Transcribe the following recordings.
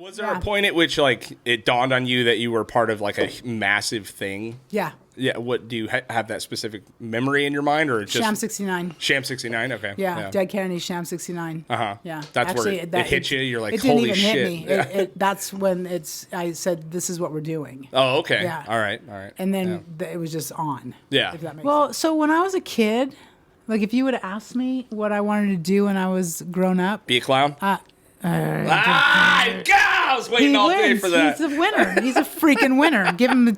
Was there a point at which, like, it dawned on you that you were part of, like, a massive thing? Yeah. Yeah. What do you have that specific memory in your mind, or just Sham 69? Sham 69. Okay. Yeah. Dead Kennedy, Sham 69. Yeah. That's actually, where it hit you. You're like, it didn't holy even shit. Hit me. That's when I said, this is what we're doing. Oh, okay. Yeah. All right. And then it was just on. Yeah. If that makes sense. So when I was a kid, like, if you would have asked me what I wanted to do when I was grown up, be a clown. I was waiting all day for that. He's a winner. He's a freaking winner. Give him a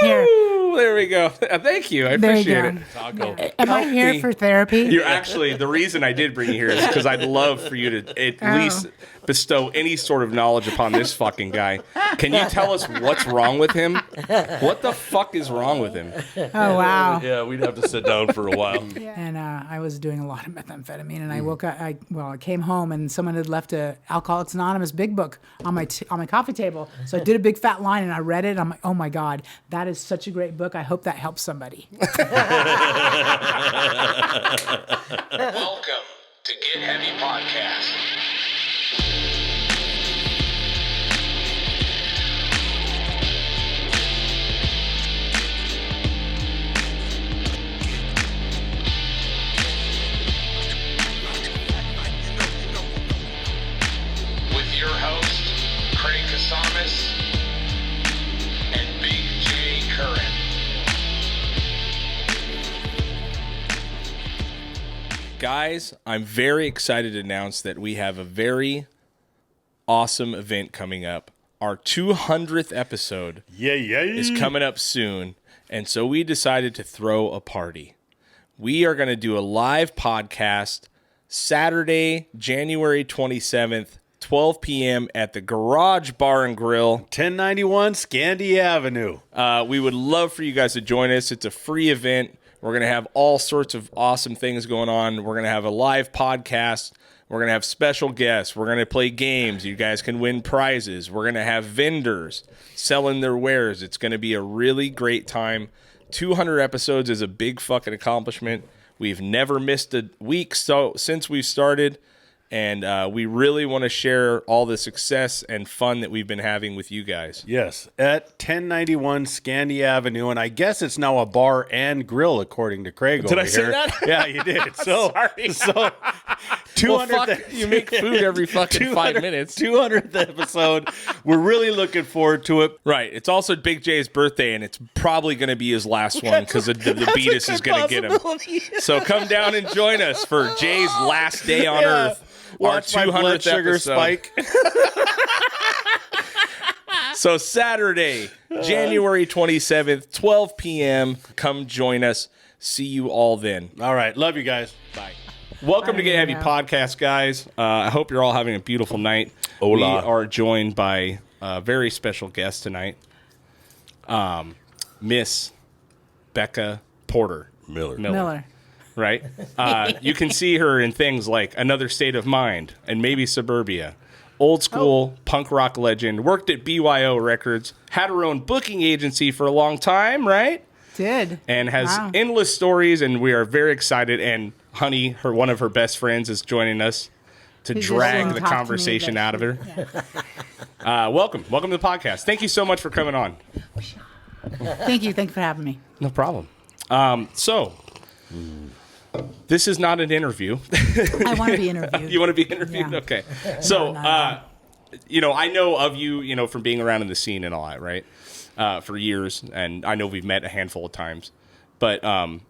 hair. There we go. Thank you. I appreciate it. Yeah. Am I here for therapy? You're actually, the reason I did bring you here is because I'd love for you to at least bestow any sort of knowledge upon this fucking guy. Can you tell us what's wrong with him? What the fuck is wrong with him? Oh, wow. Yeah, we'd have to sit down for a while. And I was doing a lot of methamphetamine, and I woke up. I came home, and someone had left a Alcoholics Anonymous big book on my coffee table. So I did a big fat line, and I read it. I'm like, oh my god, that is such a great book. I hope that helps somebody. Welcome to Get Heavy Podcast. With your host, Craig Casamas and Big J Curran. Guys, I'm very excited to announce that we have a very awesome event coming up. Our 200th episode is coming up soon, and so we decided to throw a party. We are going to do a live podcast Saturday, January 27th, 12 p.m. at the Garage Bar and Grill. 1091 Scandia Avenue. We would love for you guys to join us. It's a free event. We're going to have all sorts of awesome things going on. We're going to have a live podcast. We're going to have special guests. We're going to play games. You guys can win prizes. We're going to have vendors selling their wares. It's going to be a really great time. 200 episodes is a big fucking accomplishment. We've never missed a week since we started. And we really want to share all the success and fun that we've been having with you guys. Yes, at 1091 Scandia Avenue, and I guess it's now a bar and grill, according to Craig. Did over I say here. that? Yeah, you did. So, Sorry. So 200th. Well, fuck, you make food every fucking 5 minutes. 200th episode. We're really looking forward to it. Right. It's also Big J's birthday, and it's probably going to be his last one because the Beatus is going to get him. So come down and join us for Jay's last day on Earth. Watch our 200th my blood sugar episode. spike. So Saturday, January 27th, 12 p.m. Come join us. See you all then. All right. Love you guys. Bye. Welcome to Get Heavy Podcast, guys. I hope you're all having a beautiful night. Hola. We are joined by a very special guest tonight, Miss Becca Porter-Miller. Right? You can see her in things like Another State of Mind and maybe Suburbia. Old school punk rock legend. Worked at BYO Records. Had her own booking agency for a long time, right? Did. And has endless stories, and we are very excited. And Honey, one of her best friends, is joining us to drag the conversation out of her. Yeah. Welcome to the podcast. Thank you so much for coming on. Thank you for having me. No problem. This is not an interview. I want to be interviewed. You want to be interviewed? Yeah. Okay. So, I know of you, from being around in the scene and all that, right? For years, and I know we've met a handful of times, but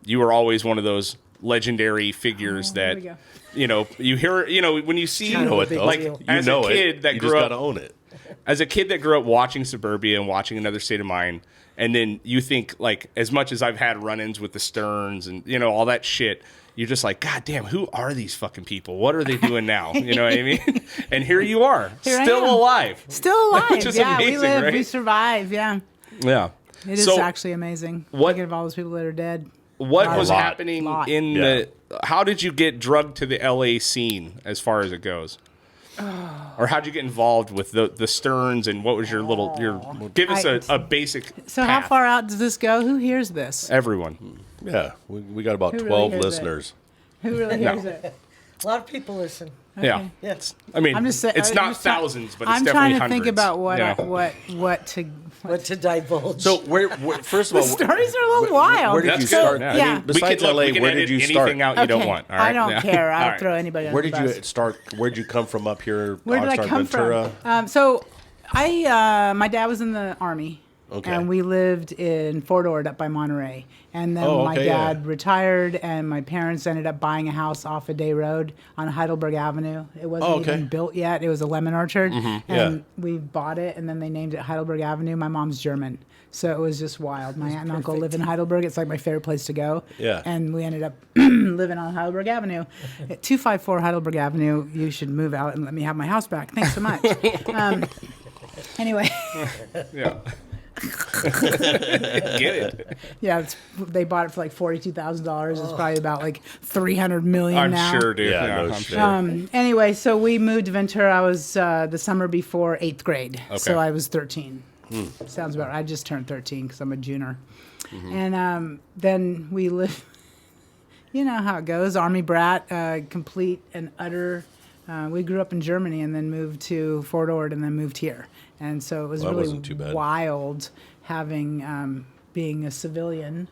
you were always one of those legendary figures that, you hear, when you see, as a kid that grew up, own it. As a kid that grew up watching Suburbia and watching Another State of Mind, and then you think, like, as much as I've had run-ins with the Stearns and, all that shit, you're just like, God damn, who are these fucking people? What are they doing now? You know what I mean? And here you are, still alive. Still alive, which is amazing, we live, right? We survive, yeah. Yeah. It is actually amazing. Thinking of all those people that are dead. What was happening how did you get drugged to the LA scene as far as it goes? Or how'd you get involved with the Stearns, and what was your give us a basic So path. How far out does this go? Who hears this? Everyone. Yeah, we got about Who 12 really hears listeners. Who really hears it? A lot of people listen. Yeah. Yeah, it's I mean, I'm just saying, it's I'm not just try- thousands, but it's I'm definitely trying to think hundreds. about what Yeah. what to. what to divulge. So where first of all, The stories are a little wild. Where did That's you good. start? Yeah. I Yeah. mean, besides look, LA, we can where edit did you anything start? out you don't want. All right? I don't Yeah. care. I'll All right. throw anybody on Where the did you bus. start? Where did you come from up here? Where did I Oxnard, come Ventura? from? So my dad was in the Army. Okay. And we lived in Fort Ord up by Monterey. And then Oh, my okay, dad yeah. retired, and my parents ended up buying a house off of Day Road on Heidelberg Avenue. It wasn't Oh, okay. even built yet. It was a lemon orchard. And Yeah. we bought it, and then they named it Heidelberg Avenue. My mom's German. So it was just wild. My aunt and uncle live in Heidelberg. It's like my favorite place to go. Yeah. And we ended up living on Heidelberg Avenue. At 254 Heidelberg Avenue, you should move out and let me have my house back. Thanks so much. Anyway. Yeah. Get it. Yeah, they bought it for like $42,000. It's probably about like $300 million I'm now. sure, dude. Yeah, Yeah, no I'm shit. sure. Anyway, so we moved to Ventura. I was the summer before 8th grade, so I was 13. Sounds about right. I just turned 13 because I'm a junior. And then we lived. You know how it goes. Army brat, complete and utter. We grew up in Germany and then moved to Fort Ord and then moved here. And so it was Well, that really wasn't too bad. wild having being a civilian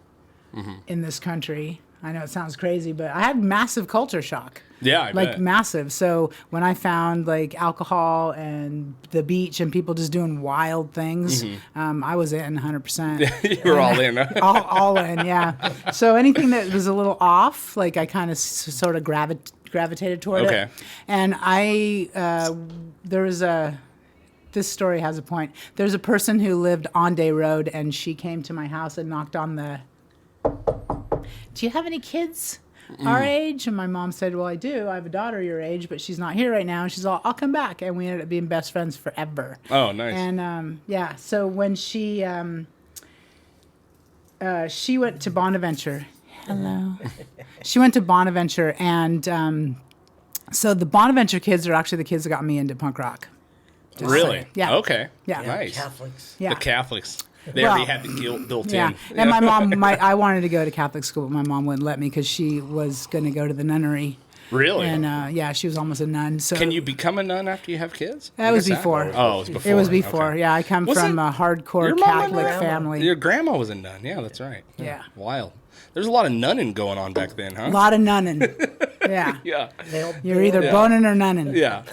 in this country. I know it sounds crazy, but I had massive culture shock. Yeah, I like bet. massive. So when I found like alcohol and the beach and people just doing wild things, I was in 100%. You were all in. Huh? all in, yeah. So anything that was a little off, like I kind of sort of gravitated toward Okay. it. And there was this story has a point. There's a person who lived on Day Road, and she came to my house and knocked on the. Do you have any kids our age? And my mom said, well, I do. I have a daughter your age, but she's not here right now. And she's all, I'll come back. And we ended up being best friends forever. Oh, nice. And yeah, so when she went to Bonaventure. Hello. She went to Bonaventure, and so the Bonaventure kids are actually the kids that got me into punk rock. Just Really? saying. Yeah. Okay. Yeah. Nice. Catholics. Yeah. The Catholics. They Well, already had the guilt built Yeah, in. and my mom, I wanted to go to Catholic school, but my mom wouldn't let me because she was going to go to the nunnery. Really? And yeah, she was almost a nun. So Can you become a nun after you have kids? That I was guess before. Oh, it was before. It was before. Okay. Yeah, I come Was from it- a hardcore Your mom and Catholic grandma? family. Your grandma was a nun. Yeah, that's right. Yeah. Wild. There's a lot of nunning going on back then, huh? A lot of nunning. Yeah. Yeah. You're either boning or nunning. Yeah.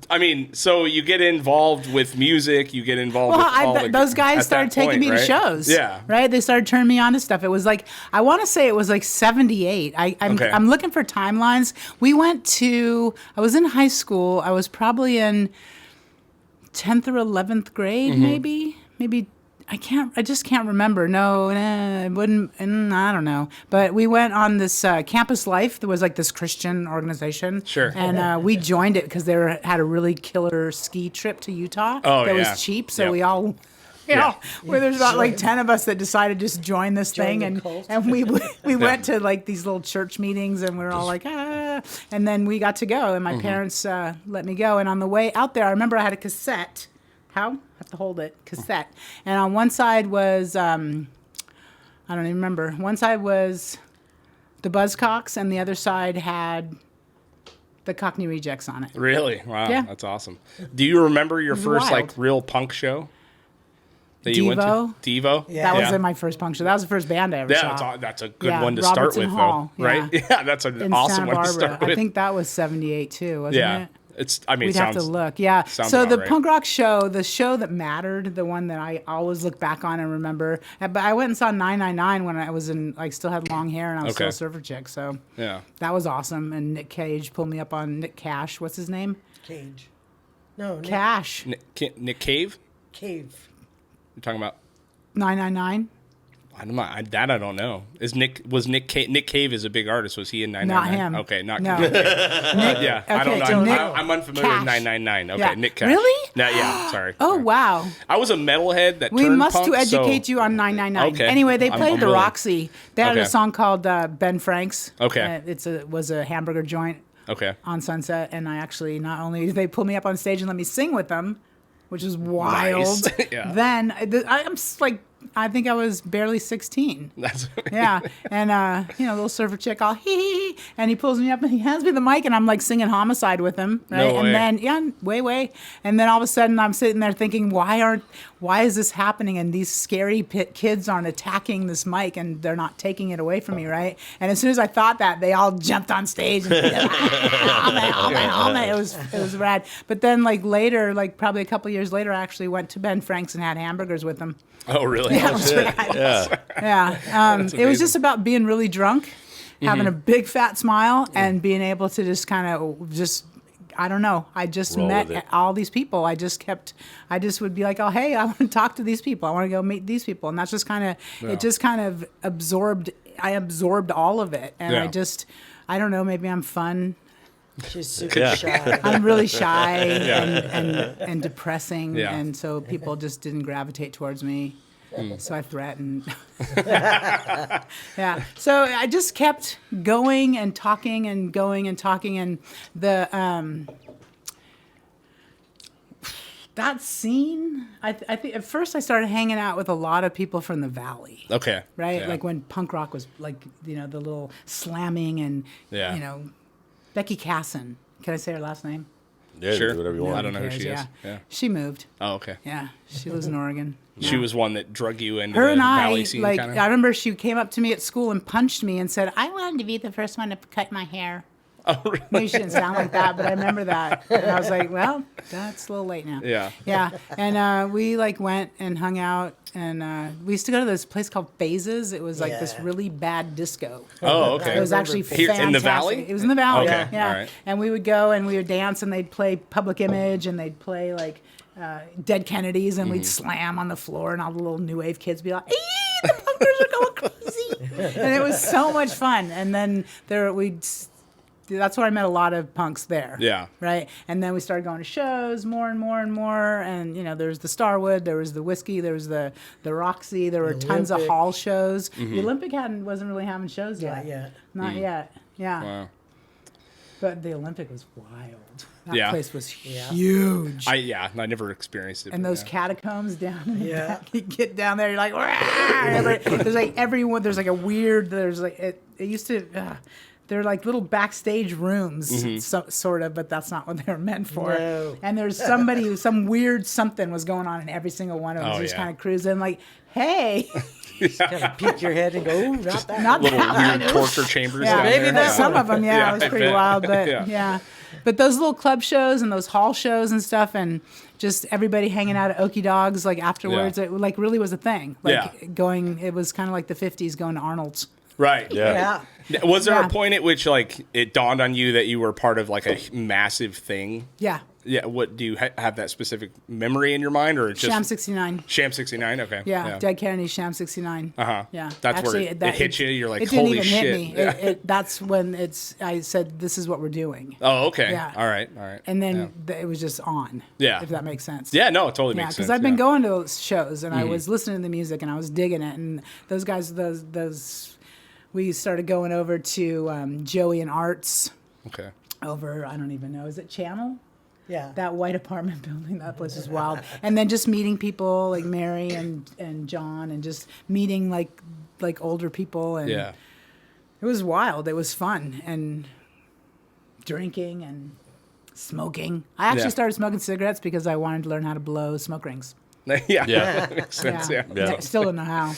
I mean, so you get involved with music, you get involved Well, with all the, those guys at started that taking point, me to right? shows. Yeah. Right? They started turning me on to stuff. It was like, I want to say it was like 78. Okay. I'm looking for timelines. I was in high school. I was probably in 10th or 11th grade, Mm-hmm. maybe. I just can't remember. No, it wouldn't, I don't know. But we went on this Campus Life. There was like this Christian organization. Sure. And we joined it because they had a really killer ski trip to Utah Oh, that yeah. was cheap. So Yep. we all, where there's about like 10 of us that decided to just join this Join thing. the And, cult. and we went to like these little church meetings, and we were all like, ah. And then we got to go, and my parents let me go. And on the way out there, I remember I had a cassette. How? I have to hold it. Cassette. And on one side was, I don't even remember. One side was the Buzzcocks, and the other side had the Cockney Rejects on it. Really? Wow. Yeah. That's awesome. Do you remember your was first wild. like real punk show? That you went to? Devo? Devo? Yeah. That was in my first punk show. That was the first band I ever Yeah, saw. that's a good Yeah, one to Robertson start with, Hall, though, right? yeah. Yeah, that's an in awesome Santa one to Barbara. start with. I think that was 78 too, wasn't yeah, it? I mean, We'd it have sounds to look. Yeah. sounds So about the right. punk rock show, the show that mattered, the one that I always look back on and remember. But I went and saw 999 when I was in, like, still had long hair and I was still Okay. a surfer chick. So Yeah. that was awesome. And Nick Cage pulled me up on Nick Cash. What's his name? Cage. No, Nick Cash. Nick Cave? Cave. You're talking about? 999. I don't know. Nick Cave is a big artist? Was he in 999? Not him. Okay, not No. Nick Cave. Yeah, I don't Okay, know. so Nick I'm unfamiliar Cash. with 999. Okay, Yeah. Nick Cash. Really? Yeah, sorry. Oh, wow. I was a metalhead that We turned must punk, to educate so- you on 999. Okay. Anyway, they I'm played the willing. Roxy. They had Okay. a song called Ben Frank's. Okay. It was a hamburger joint Okay. on Sunset, and I actually not only did they pull me up on stage and let me sing with them, which was wild. Nice. Yeah. Then I'm like I think I was barely 16. That's Yeah, and little surfer chick, all hee, and he pulls me up and he hands me the mic, and I'm like singing Homicide with him, right? No and way. then way, and then all of a sudden I'm sitting there thinking, why is this happening? And these scary kids aren't attacking this mic, and they're not taking it away from me, right? And as soon as I thought that, they all jumped on stage and it was rad. But then like later, like probably a couple years later, I actually went to Ben Frank's and had hamburgers with them. Oh, really? Yeah, it was rad. Yeah. Yeah. It was just about being really drunk, having a big fat smile, and being able to just kind of I don't know. I just Roll with met it. all these people. I just would be like, oh, hey, I want to talk to these people. I want to go meet these people. And that's just kind of, it just kind of I absorbed all of it. And Yeah. I don't know, maybe I'm fun. She's super shy. I'm really shy and depressing. Yeah. And so people just didn't gravitate towards me. So I threatened. Yeah. So I just kept going and talking and going and talking. And that scene, I think at first I started hanging out with a lot of people from the Valley. Okay. Right? Yeah. Like when punk rock was like, the little slamming and, Yeah. Becky Casson. Can I say her last name? Yeah, Sure. do whatever you I want. don't know who Cares, she is. yeah. Yeah. She moved. Oh, okay. Yeah. She lives in Oregon. She was one that drug you into Her the and Valley I, scene, like, kind I of. remember she came up to me at school and punched me and said, I wanted to be the first one to cut my hair. Oh, really? Maybe she didn't sound like that, but I remember that. And I was like, well, that's a little late now. Yeah. Yeah. And we like went and hung out, and we used to go to this place called Phases. It was like this Yeah. really bad disco. Oh, okay. It was actually Here fantastic. in the Valley? It was in the Valley. Okay, Yeah. all right. And we would go and we would dance, and they'd play Public Image, and they'd play like Dead Kennedys, and Mm-hmm. we'd slam on the floor, and all the little new wave kids be like, "Ee, the punkers are going crazy," and it was so much fun. And then that's where I met a lot of punks there. Yeah. Right. And then we started going to shows more and more and more. And, there's the Starwood, there was the Whiskey, there was the Roxy, there were tons of Olympic. hall shows. Mm-hmm. The Olympic wasn't really having shows Not yet. yet. Not yet. Yeah. Wow. But the Olympic was wild. That Yeah. place was huge. I never experienced it. And but those yeah. catacombs down in the Yeah. back. You get down there, you're like, there's like everyone, there's like a weird, there's like, it used to, they're like little backstage rooms, sort of, but that's not what they were meant for. No. And there's some weird something was going on in every single one of them. Oh, Just yeah. kind of cruising like, hey, Kind of peek your head and go, "Ooh, not that." not Little that weird one. torture chambers Yeah, down maybe there. that's some of them, yeah, it was I pretty bet. wild, but Yeah. yeah. But those little club shows and those hall shows and stuff, and just everybody hanging out at Okie Dogs, like afterwards, Yeah. it like really was a thing. Like Yeah. it was kind of like the 50s going to Arnold's. Right. Yeah. Yeah. Was there Yeah. a point at which like it dawned on you that you were part of like a massive thing? Yeah. Yeah. What do you have that specific memory in your mind, or it's just Sham 69. Sham 69? Okay. Yeah, Dead Kennedy, Sham 69. Uh-huh. Yeah, That's where it hit you. You're like, it didn't holy even shit. hit me. Yeah. That's when I said, this is what we're doing. Oh, okay. Yeah. All right. And then it was just on. Yeah. If that makes sense. Yeah. No, it totally Yeah, makes sense. because I've been yeah. going to those shows and I was listening to the music and I was digging it. And those guys, we started going over to Joey and Arts Okay. over, I don't even know, is it Channel? Yeah. That white apartment building, that place is wild. And then just meeting people like Mary and John, and just meeting like older people, and Yeah. it was wild. It was fun, and drinking and smoking. I actually Yeah. started smoking cigarettes because I wanted to learn how to blow smoke rings. Yeah. Yeah. That makes sense. Yeah. Yeah. Still don't know how.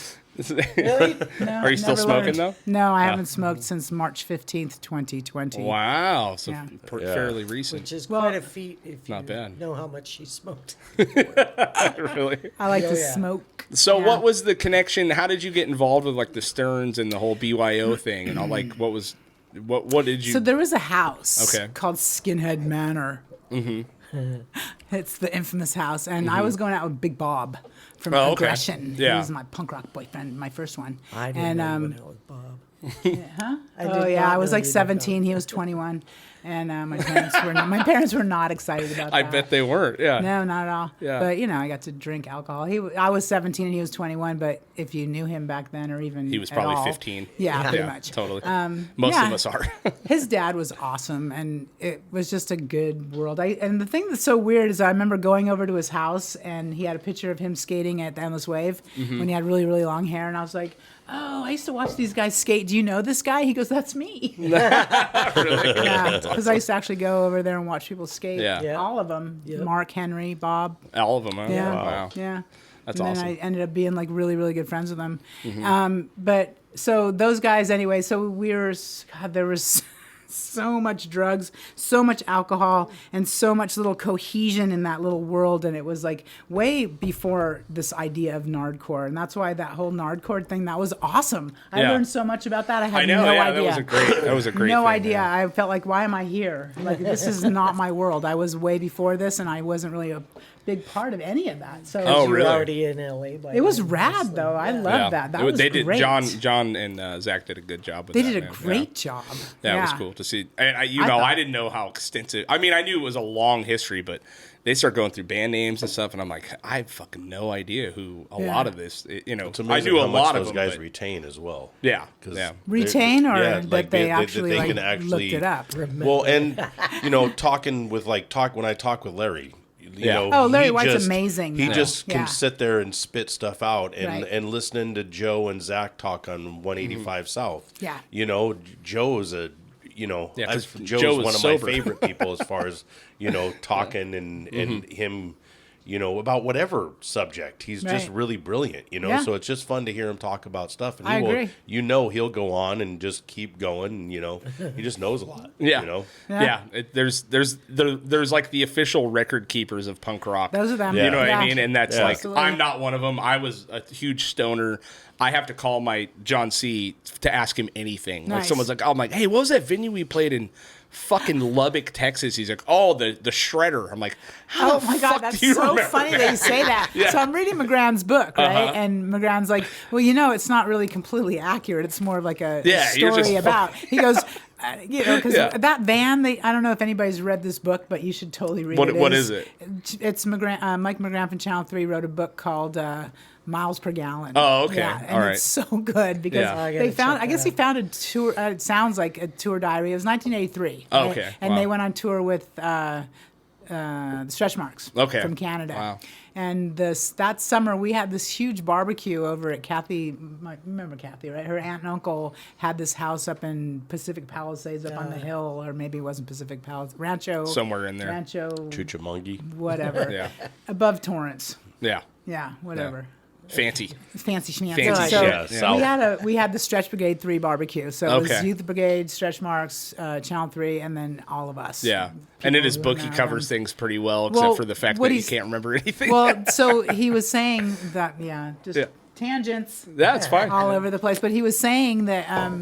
Really? No, Are you still never smoking learned. though? No, I haven't smoked since March 15th, 2020. Wow. So Yeah. fairly recent. Which is Well, quite a feat if not you bad. know how much she smoked. Really. I like Oh, to yeah. smoke. So Yeah. what was the connection? How did you get involved with like the Stearns and the whole BYO thing and all? Like, what did you? So there was a house Okay. called Skinhead Manor. Mm-hmm. It's the infamous house, and I was going out with Big Bob from Oh, okay. Aggression. Yeah. He was my punk rock boyfriend, my first one. I didn't and know you went out with Bob. huh? I Oh did yeah, not I was know like you did 17. He was 21. And my parents were not excited about that. I bet they weren't. Yeah. No, not at all. Yeah. But I got to drink alcohol. I was 17 and he was 21. But if you knew him back then, or even He was at probably all, 15. Yeah, pretty much. Totally. Most of us are. His dad was awesome, and it was just a good world. And the thing that's so weird is I remember going over to his house, and he had a picture of him skating at the Endless Wave when he had really, really long hair, and I was like, oh, I used to watch these guys skate. Do you know this guy? He goes, that's me. Really? Yeah, because I used to actually go over there and watch people skate. Yeah. Yeah. All of them. Yep. Mark, Henry, Bob. All of them. Huh? Yeah. Wow. Yeah. That's and awesome. then I ended up being like really, really good friends with them. But so those guys anyway, there was so much drugs, so much alcohol, and so much little cohesion in that little world. And it was like way before this idea of Nardcore. And that's why that whole Nardcore thing, that was awesome. I Yeah. learned so much about that. I had I know. no Yeah, idea. that was a great. No thing, idea. yeah. I felt like, why am I here? Like, this is not my world. I was way before this, and I wasn't really a big part of any of that. So Oh, You were really? already in LA by it was then, rad, so, though. I yeah. loved that. That was They did. great. John and Zach did a good job with They that. did a man. great job. Yeah, it was cool to see. And I thought- didn't know how extensive. I mean, I knew it was a long history, but they start going through band names and stuff, and I'm like, I have fucking no idea who a Yeah. lot of this. It's I amazing knew a how much lot of those them, guys but- retain as well. Yeah, 'Cause yeah. Retain, or yeah, that like they they actually can like, actually- looked it up. Well, and talking with when I talk with Larry, you Yeah. know, Oh, Larry he White's just- amazing. He Yeah. just Yeah. can sit there and spit stuff out, and Right. and listening to Joe and Zach talk on 185 South. Yeah. Joe is Yeah, 'cause Joe's Joe one was of sober. my favorite people as far as talking and him. About whatever subject. He's just Right. really brilliant, Yeah. So it's just fun to hear him talk about stuff. And I agree. he'll go on and just keep going, and, he just knows a lot. Yeah, Yeah. There's like the official record keepers of punk rock. Those are them. You know what Yeah. I mean? And that's Yeah. like, Absolutely. I'm not one of them. I was a huge stoner. I have to call my John C. to ask him anything. Like Nice. someone's like, I'm like, hey, what was that venue we played in? Fucking Lubbock, Texas. He's like, oh, the Shredder. I'm like, how Oh the my fuck God, that's do you so remember funny that you say that. Yeah. So I'm reading McGrath's book, right? And McGrath's like, well, it's not really completely accurate. It's more of like a Yeah, you're story just about. He goes, because Yeah. that band, I don't know if anybody's read this book, but you should totally read it. What is it? It's Mike McGrath from Channel 3 wrote a book called Miles Per Gallon. Oh, okay. Yeah, and All right. it's so good because Yeah. I gotta they found. check I guess that he founded tour. It sounds like a tour diary. It was 1983. Oh, right? okay. And Wow. they went on tour with the Stretch Marks. Okay. From Canada. Wow. And that summer we had this huge barbecue over at Kathy. Remember Kathy, right? Her aunt and uncle had this house up in Pacific Palisades, up on the hill, or maybe it wasn't Pacific Palisades, Rancho. Somewhere in there. Rancho, Chuchamungi. whatever. Yeah. Above Torrance. Yeah. Yeah, whatever. Fancy. Fancy schmancy. Fancy So shit. Yeah, we had the Stretch Brigade 3 barbecue. So it was Okay. Youth Brigade, Stretch Marks, Channel 3, and then all of us. Yeah. And in his who book, were he now covers them. things pretty well, except Well, for the fact what that he he's- can't remember anything. Well, so he was saying that, just Yeah. tangents That's fine. all over the place. But he was saying that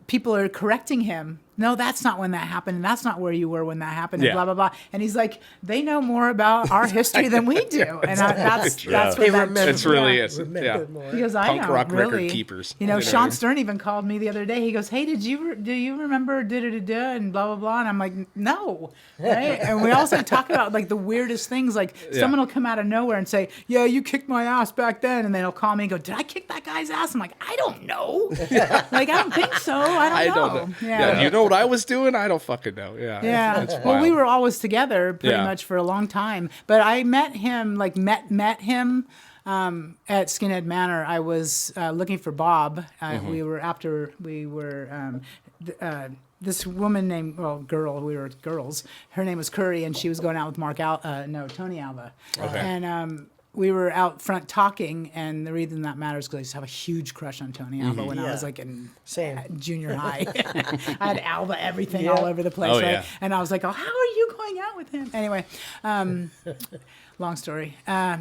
people are correcting him. No, that's not when that happened. And that's not where you were when that happened. And Yeah. blah, blah, blah. And he's like, they know more about our history than we do. And that's They what that remember. It's really yeah. is. Remember Yeah. more. Because I Punk don't rock record really. keepers. You know, You know what I Sean mean? Stern even called me the other day. He goes, "Hey, do you remember da da da da and blah blah blah?" And I'm like, "No." Right? And we also talk about like the weirdest things. Like someone will come out of nowhere and say, "Yeah, you kicked my ass back then," and then he'll call me and go, "Did I kick that guy's ass?" I'm like, "I don't know. Like, I don't think so. I don't know." Yeah. You know what I was doing? I don't fucking know. Yeah. Yeah. It's Well, we wild. were always together pretty Yeah. much for a long time. But I met him, met him at Skinhead Manor. I was looking for Bob. We were this woman named, girl, we were girls. Her name was Curry, and she was going out with Tony Alva. Okay. And we were out front talking, and the reason that matters because I used to have a huge crush on Tony Alva when I was Yeah. like in Same. junior high. I had Alva everything all over the place, Oh, right? yeah. And I was like, "Oh, how are you going out with him?" Anyway, long story. I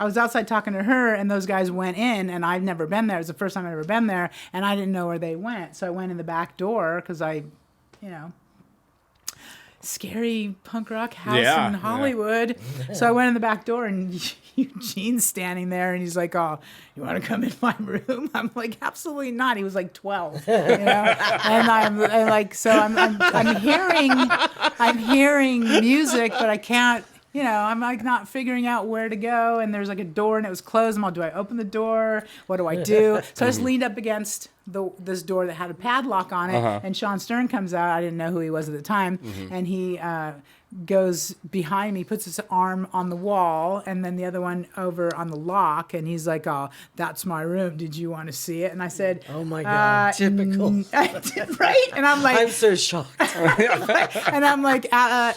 was outside talking to her, and those guys went in, and I'd never been there. It was the first time I'd ever been there, and I didn't know where they went. So I went in the back door because scary punk rock house Yeah, in yeah. Hollywood. So I went in the back door and Eugene's standing there and he's like, "Oh, you want to come in my room?" I'm like, "Absolutely not." He was like 12, you know. And I'm like, so I'm hearing music, but I can't. You know, I'm like not figuring out where to go, and there's like a door, and it was closed. I'm all, do I open the door? What do I do? So I just leaned up against this door that had a padlock on it, and Sean Stern comes out. I didn't know who he was at the time, and he goes behind me, puts his arm on the wall, and then the other one over on the lock, and he's like, "Oh, that's my room. Did you want to see it?" And I said, Oh my God, typical. Right? And I'm like, I'm so shocked. and I'm like,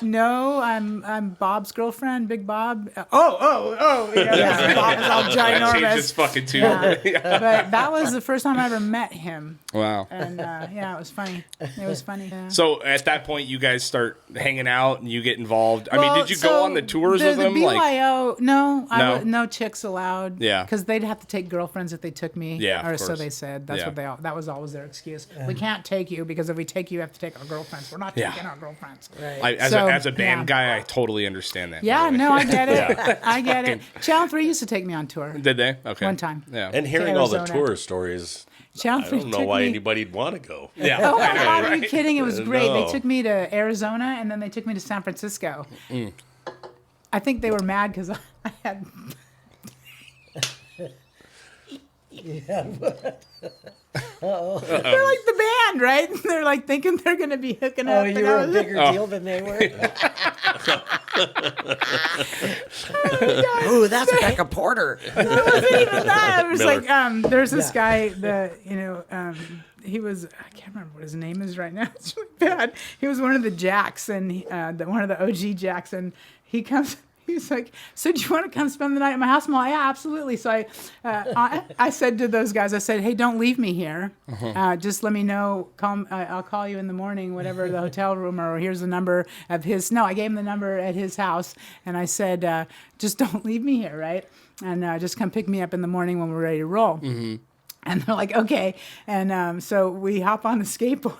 no, I'm Bob's girlfriend, Big Bob. Oh, yeah. Bob is all That changes ginormous. fucking tune. Yeah. But that was the first time I ever met him, Wow. and yeah, it was funny. It was funny. Yeah. So at that point, you guys start hanging out and you get involved. I mean, Well, did you go on the tours with the them? BYO, no, No? no chicks allowed. Yeah. because they'd have to take girlfriends if they took me. Yeah, or of so course. they said. That's Yeah. what that was always their excuse. We can't take you because if we take you, we have to take our girlfriends. We're not Yeah. taking our girlfriends. Right. As So, a band yeah. guy, I totally understand that. by Yeah, the way. no, I get it. I get it. Channel 3 used to take me on tour Did they? Okay. one time. Yeah. And hearing all the Arizona. tour stories, Channel I 3 don't know took why me. anybody'd want to go. Yeah. Oh my I know, God, are you right? kidding? It was great. No. They took me to Arizona and then they took me to San Francisco. I think they were mad because I had. They're like the band, right? They're like thinking they're going to be hooking Oh, up. you and were I a was- bigger deal than they were. Ooh, that's Becca Porter. It wasn't even that. It was Miller. like there's this Yeah. guy, he was, I can't remember what his name is right now. It's really bad. He was one of the Jacks and one of the OG Jacks, and he comes. He's like, "So do you want to come spend the night at my house?" I'm like, "Yeah, absolutely." So I said to those guys, I said, "Hey, don't leave me here. Just let me know. I'll call you in the morning, whatever the hotel room, or here's the number of his." No, I gave him the number at his house, and I said, "Just don't leave me here, right? And just come pick me up in the morning when we're ready to roll." And they're like, "Okay." And so we hop on the skateboard.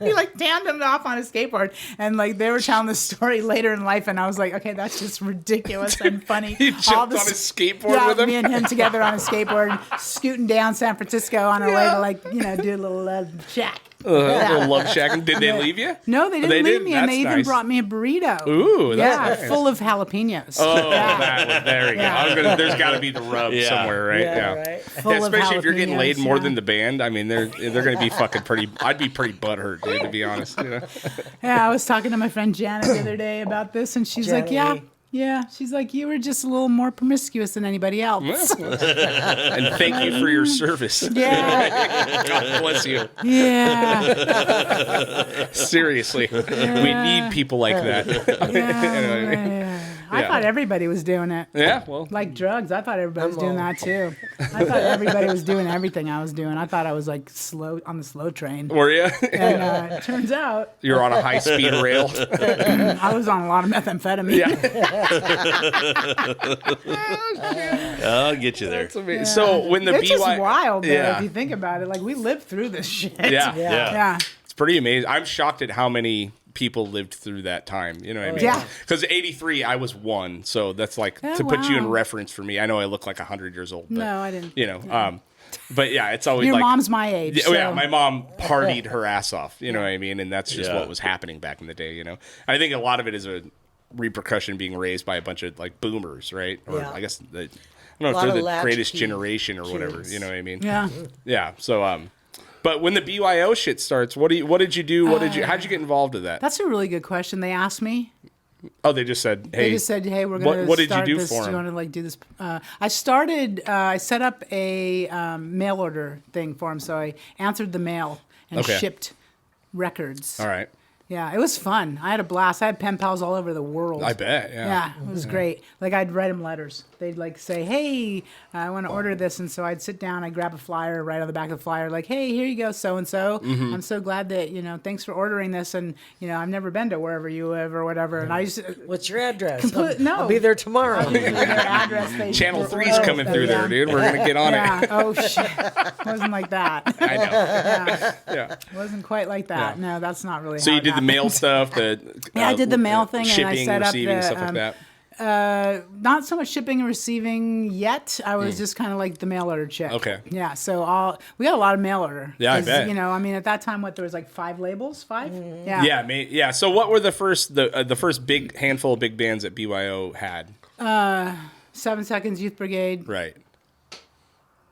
He like tandemed off on a skateboard, and like they were telling the story later in life, and I was like, okay, that's just ridiculous and funny. You jumped on his skateboard with him? me and him together on a skateboard, scooting down San Francisco on our way to like do a little shack. Little love shack. Did they leave you? No, they didn't leave didn't? me, and That's they even nice. brought me a burrito. Ooh, that's nice. full of jalapenos. Oh, Yeah. that one. There we go. Yeah. I was gonna, there's got to be the rub Yeah. somewhere, right? Yeah, right. Full of Especially if you're getting laid jalapenos, more yeah. than the band. I mean, they're going to be fucking pretty. I'd be pretty butthurt, dude, to be honest. You know? Yeah, I was talking to my friend Janet the other day about this, and she's like, Janet. yeah. She's like, you were just a little more promiscuous than anybody else. And thank you for your service. Yeah, God bless you. yeah, Seriously, we need people like that. You know what I mean? yeah. I Yeah. thought everybody was doing it. Yeah, well, Like drugs, I thought everybody was doing that too. I thought everybody was doing everything I was doing. I thought I was like on the slow train. were you? And it turns out You're on a high speed rail. I was on a lot of methamphetamine. I'll get you there. So when the It's just BY wild, though, Yeah. if you think about it. Like, we lived through this shit. Yeah. Yeah. It's pretty amazing. I'm shocked at how many people lived through that time. You know what I mean? Yeah. Because 83, I was 1, so that's like Oh, to put you in wow. reference for me. I know I look like 100 years old. But, No, I didn't. You know, but yeah, it's always Your like mom's my age. Yeah, oh, yeah, so- my mom partied her ass off. You know what I mean? And that's just Yeah. what was happening back in the day. You know, I think a lot of it is a repercussion being raised by a bunch of like boomers, right? Or Yeah. I guess I don't know if lot they're of the latchkey greatest generation or whatever. kids. You know what I mean? Yeah. Yeah. So but when the BYO shit starts, what did you do? How'd you get involved with that? That's a really good question. They asked me. Oh, they just said, hey. They just said, "Hey, we're going to what did you start do this. for Do you 'em? want to like do this?" I started. I set up a mail order thing for them. So I answered the mail and Okay. shipped records. All right. Yeah, it was fun. I had a blast. I had pen pals all over the world. I bet. Yeah. Yeah, it was great. Like, I'd write them letters. They'd like say, "Hey, I want to order this," and so I'd sit down, I'd grab a flyer, write on the back of the flyer, like, "Hey, here you go, so and so. Mm-hmm. I'm so glad that thanks for ordering this, and I've never been to wherever you live or whatever." And I used to What's your address? No. I'll be there tomorrow. their address. They Channel were 3's ordering. coming through there, dude. We're going to get on Yeah. it. Oh shit. Wasn't like that. I know. Yeah. Yeah. Wasn't quite like that. Yeah. No, that's not really. So how you it did the mail stuff. The I did the mail thing, and I shipping, set up receiving, the stuff like that. not so much shipping and receiving yet. I was just kind of like the mail order chick. Okay. Yeah. So we got a lot of mail order. Yeah, I 'Cause, bet. You know, I mean, at that time, there was like 5 labels, 5. Yeah. Yeah, yeah. So what were the first big handful of big bands that BYO had? 7 Seconds, Youth Brigade. Right.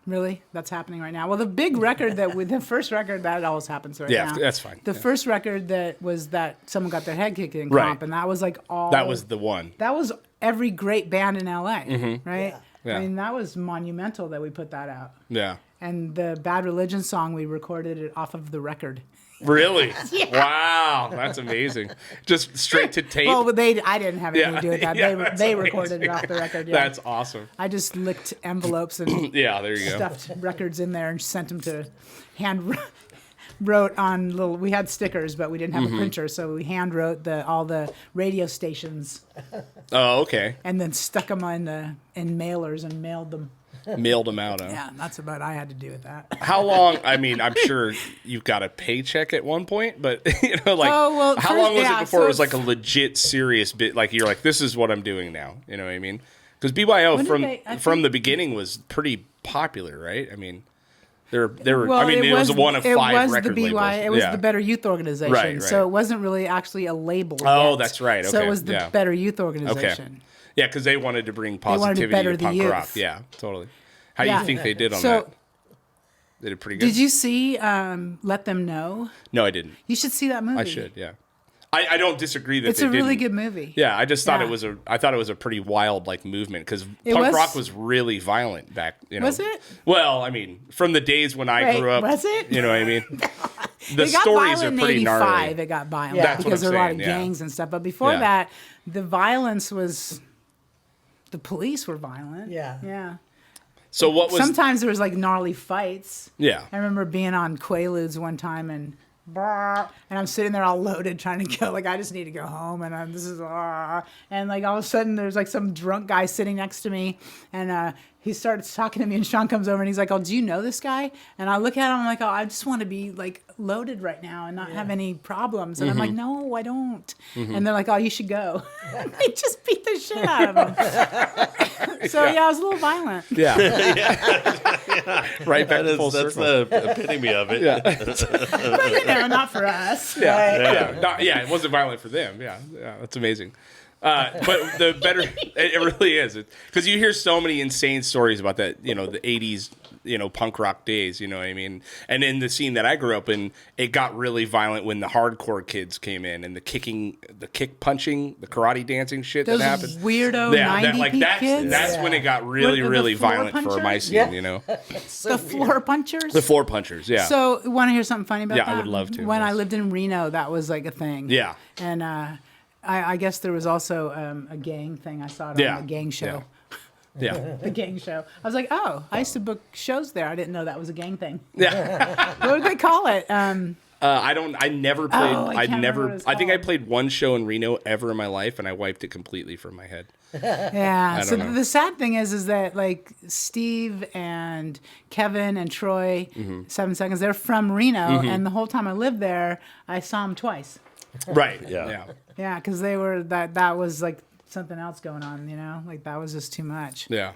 Really? That's happening right now. Well, the big record the first record that always happens right Yeah, now. that's fine. The Yeah. first record that was that someone got their head kicked in Right. comp, and that was like all. That was the one. That was every great band in LA, right? Yeah. I mean, that was monumental that we put that out. Yeah. And the Bad Religion song, we recorded it off of the record. Really? Wow, that's amazing. Just straight to tape. Well, but I didn't have anything to do with that. Yeah, They that's recorded amazing. it off the record. Yeah. That's awesome. I just licked envelopes and Yeah, there you go. stuffed records in there and sent them to wrote on little. We had stickers, but we didn't have a printer, so we hand wrote all the radio stations Oh, okay. and then stuck them in mailers and mailed them. Mailed them out. Huh? Yeah, that's about I had to do with that. How long? I mean, I'm sure you've got a paycheck at one point, but like, Oh, well, how first- long was yeah, it before so it was like a legit, serious bit? Like you're like, this is what I'm doing now. You know what I mean? Because BYO When did from they- I from think- the beginning was pretty popular, right? I mean, they were. Well, I mean, it was one of 5 record the labels. It was Yeah. the Better Youth Organization, Right. so it wasn't really actually a label. Oh, yet. that's right. So Okay, it was the yeah. Better Youth Okay. Organization. Yeah, because they wanted to bring wanted to positivity better to the punk youth. rock. Yeah, totally. How do Yeah. you think they did on So- that? They did pretty good. Did you see Let Them Know? No, I didn't. You should see that movie. I should. Yeah. I don't disagree that It's they a really didn't. good movie. Yeah, I just thought Yeah. I thought it was a pretty wild like movement because It punk was? rock was really violent back. You know, Was it? Well, I mean, from the days when I Wait, grew up, was it? You know what I mean? The It got stories are violent pretty in gnarly. 85. It got violent Yeah. That's what because I'm there were a lot of saying, yeah. gangs and stuff. But before Yeah. that, the violence was the police were violent. Yeah. Yeah. So what was? Sometimes there was like gnarly fights. Yeah. I remember being on Quaaludes one time and I'm sitting there all loaded trying to go, like, I just need to go home. And and like all of a sudden there's like some drunk guy sitting next to me and he starts talking to me and Sean comes over and he's like, oh, do you know this guy? And I look at him, I'm like, oh, I just want to be like loaded right now and not have any problems. And I'm like, no, I don't. And they're like, oh, you should go. They just beat the shit out of him. So yeah, I was a little violent. Yeah. Right back to full That's circle. the epitome of it. Yeah. But you know, not for us. Yeah, it wasn't violent for them. Yeah, that's amazing. But the better, it really is, because you hear so many insane stories about that. You know, the '80s, punk rock days. You know what I mean? And in the scene that I grew up in, it got really violent when the hardcore kids came in and the kick punching, the karate dancing shit Those that happened. weirdo 90 that's kids. when it got really, What, the really floor violent for punchers? my scene. Yeah. You know, The floor punchers. the floor punchers. Yeah. So, want to hear something funny about Yeah, that? I would love to, When I yes. lived in Reno, that was like a thing. Yeah. And I guess there was also a gang thing. I saw it Yeah. on the gang show. Yeah. The gang show. I was like, oh, I used to book shows there. I didn't know that was a gang thing. Yeah. What did they call it? I never played. I can't remember what it's I think I called. played one show in Reno ever in my life, and I wiped it completely from my head. Yeah. I So don't know. the sad thing is that like Steve and Kevin and Troy, Mm-hmm. 7 Seconds, they're from Reno, and the whole time I lived there, I saw them twice. Right. Yeah. Yeah, because they were that was like something else going on, like that was just too much. Yeah.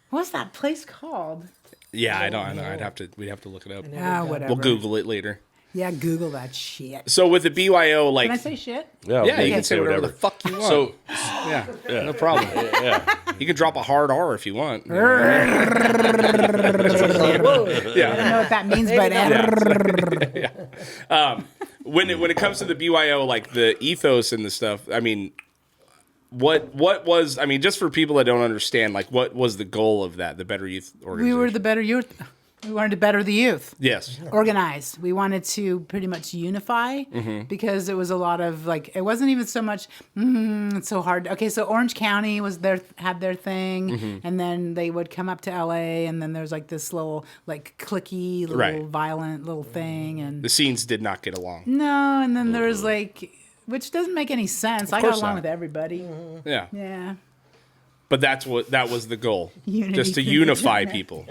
What's that place called? Yeah. I don't know. We'd have to look it up. Whatever. We'll Google it later. Yeah, Google that shit. So with the BYO, like, Can I say shit? Yeah, yeah, you you can say whatever the fuck you want. So, yeah, no problem. yeah. You can drop a hard R if you want. Whoa. I don't know what that means, but When it comes to the BYO, like the ethos and the stuff, I mean, what was, I mean, just for people that don't understand, like, what was the goal of that, the Better Youth Organization? we were the better youth. We wanted to better the youth. Yes. Organized. We wanted to pretty much unify because it was a lot of like it wasn't even so much it's so hard. Okay, so Orange County had their thing and then they would come up to LA and then there's like this little like cliquey little Right. violent little thing and The scenes did not get along. no, and then there was like which doesn't make any sense. I got course along not. with everybody. Yeah. Yeah. But that was the goal. Unity Just to through unify the people.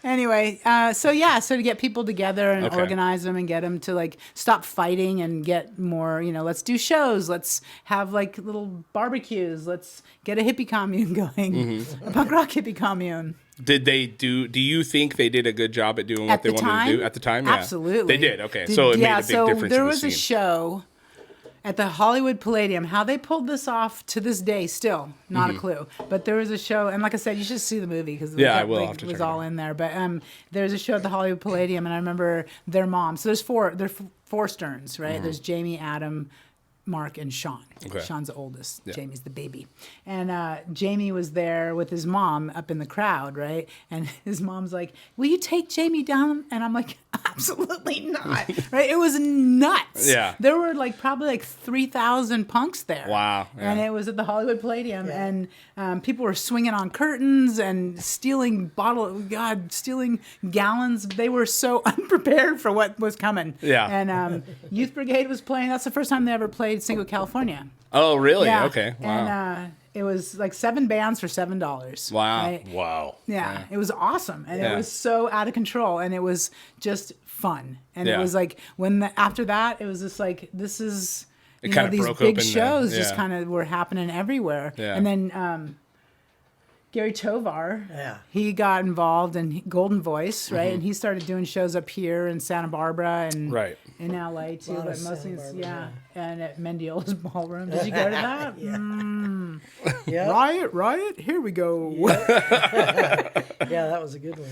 Anyway, so to get people together and organize them and get them to like stop fighting and get more, let's do shows, let's have like little barbecues, let's get a hippie commune going, a punk rock hippie commune. Do you think they did a good job at doing what they wanted to do at the time? Yeah. Absolutely. They did. Okay. So it made a big difference. There in was the a scene. show at the Hollywood Palladium. How they pulled this off to this day, still not a clue. But there was a show, and like I said, you should see the movie because I will. I'll have to was check it all out. in there. But there's a show at the Hollywood Palladium, and I remember their mom. So there's four Sterns, right? There's Jamie, Adam, Mark, and Sean. Okay. Sean's the oldest. Yeah. Jamie's the baby. And Jamie was there with his mom up in the crowd, right? And his mom's like, will you take Jamie down? And I'm like, absolutely not. Right? It was nuts. Yeah. There were probably 3,000 punks there. Wow. Yeah. And it was at the Hollywood Palladium. And people were swinging on curtains and stealing gallons. They were so unprepared for what was coming. Yeah. And Youth Brigade was playing. That's the first time they ever played Single California. Oh, really? Yeah. Okay. Wow. And it was like 7 bands for $7. Wow. Right? Wow. Yeah, it was awesome, and Yeah. it was so out of control, and it was just fun. And Yeah. it was like after that, it was just like this is It kind of these broke big open shows the- just yeah. kind of were happening everywhere. Yeah. And then Gary Tovar, Yeah. he got involved in Golden Voice, right? Mm-hmm. And he started doing shows up here in Santa Barbara and Right. in LA too, lot but of mostly Santa Barbara, and at Mendiola's Ballroom. Did you go to that? Yeah. Riot, here we go. Yeah, that was a good one.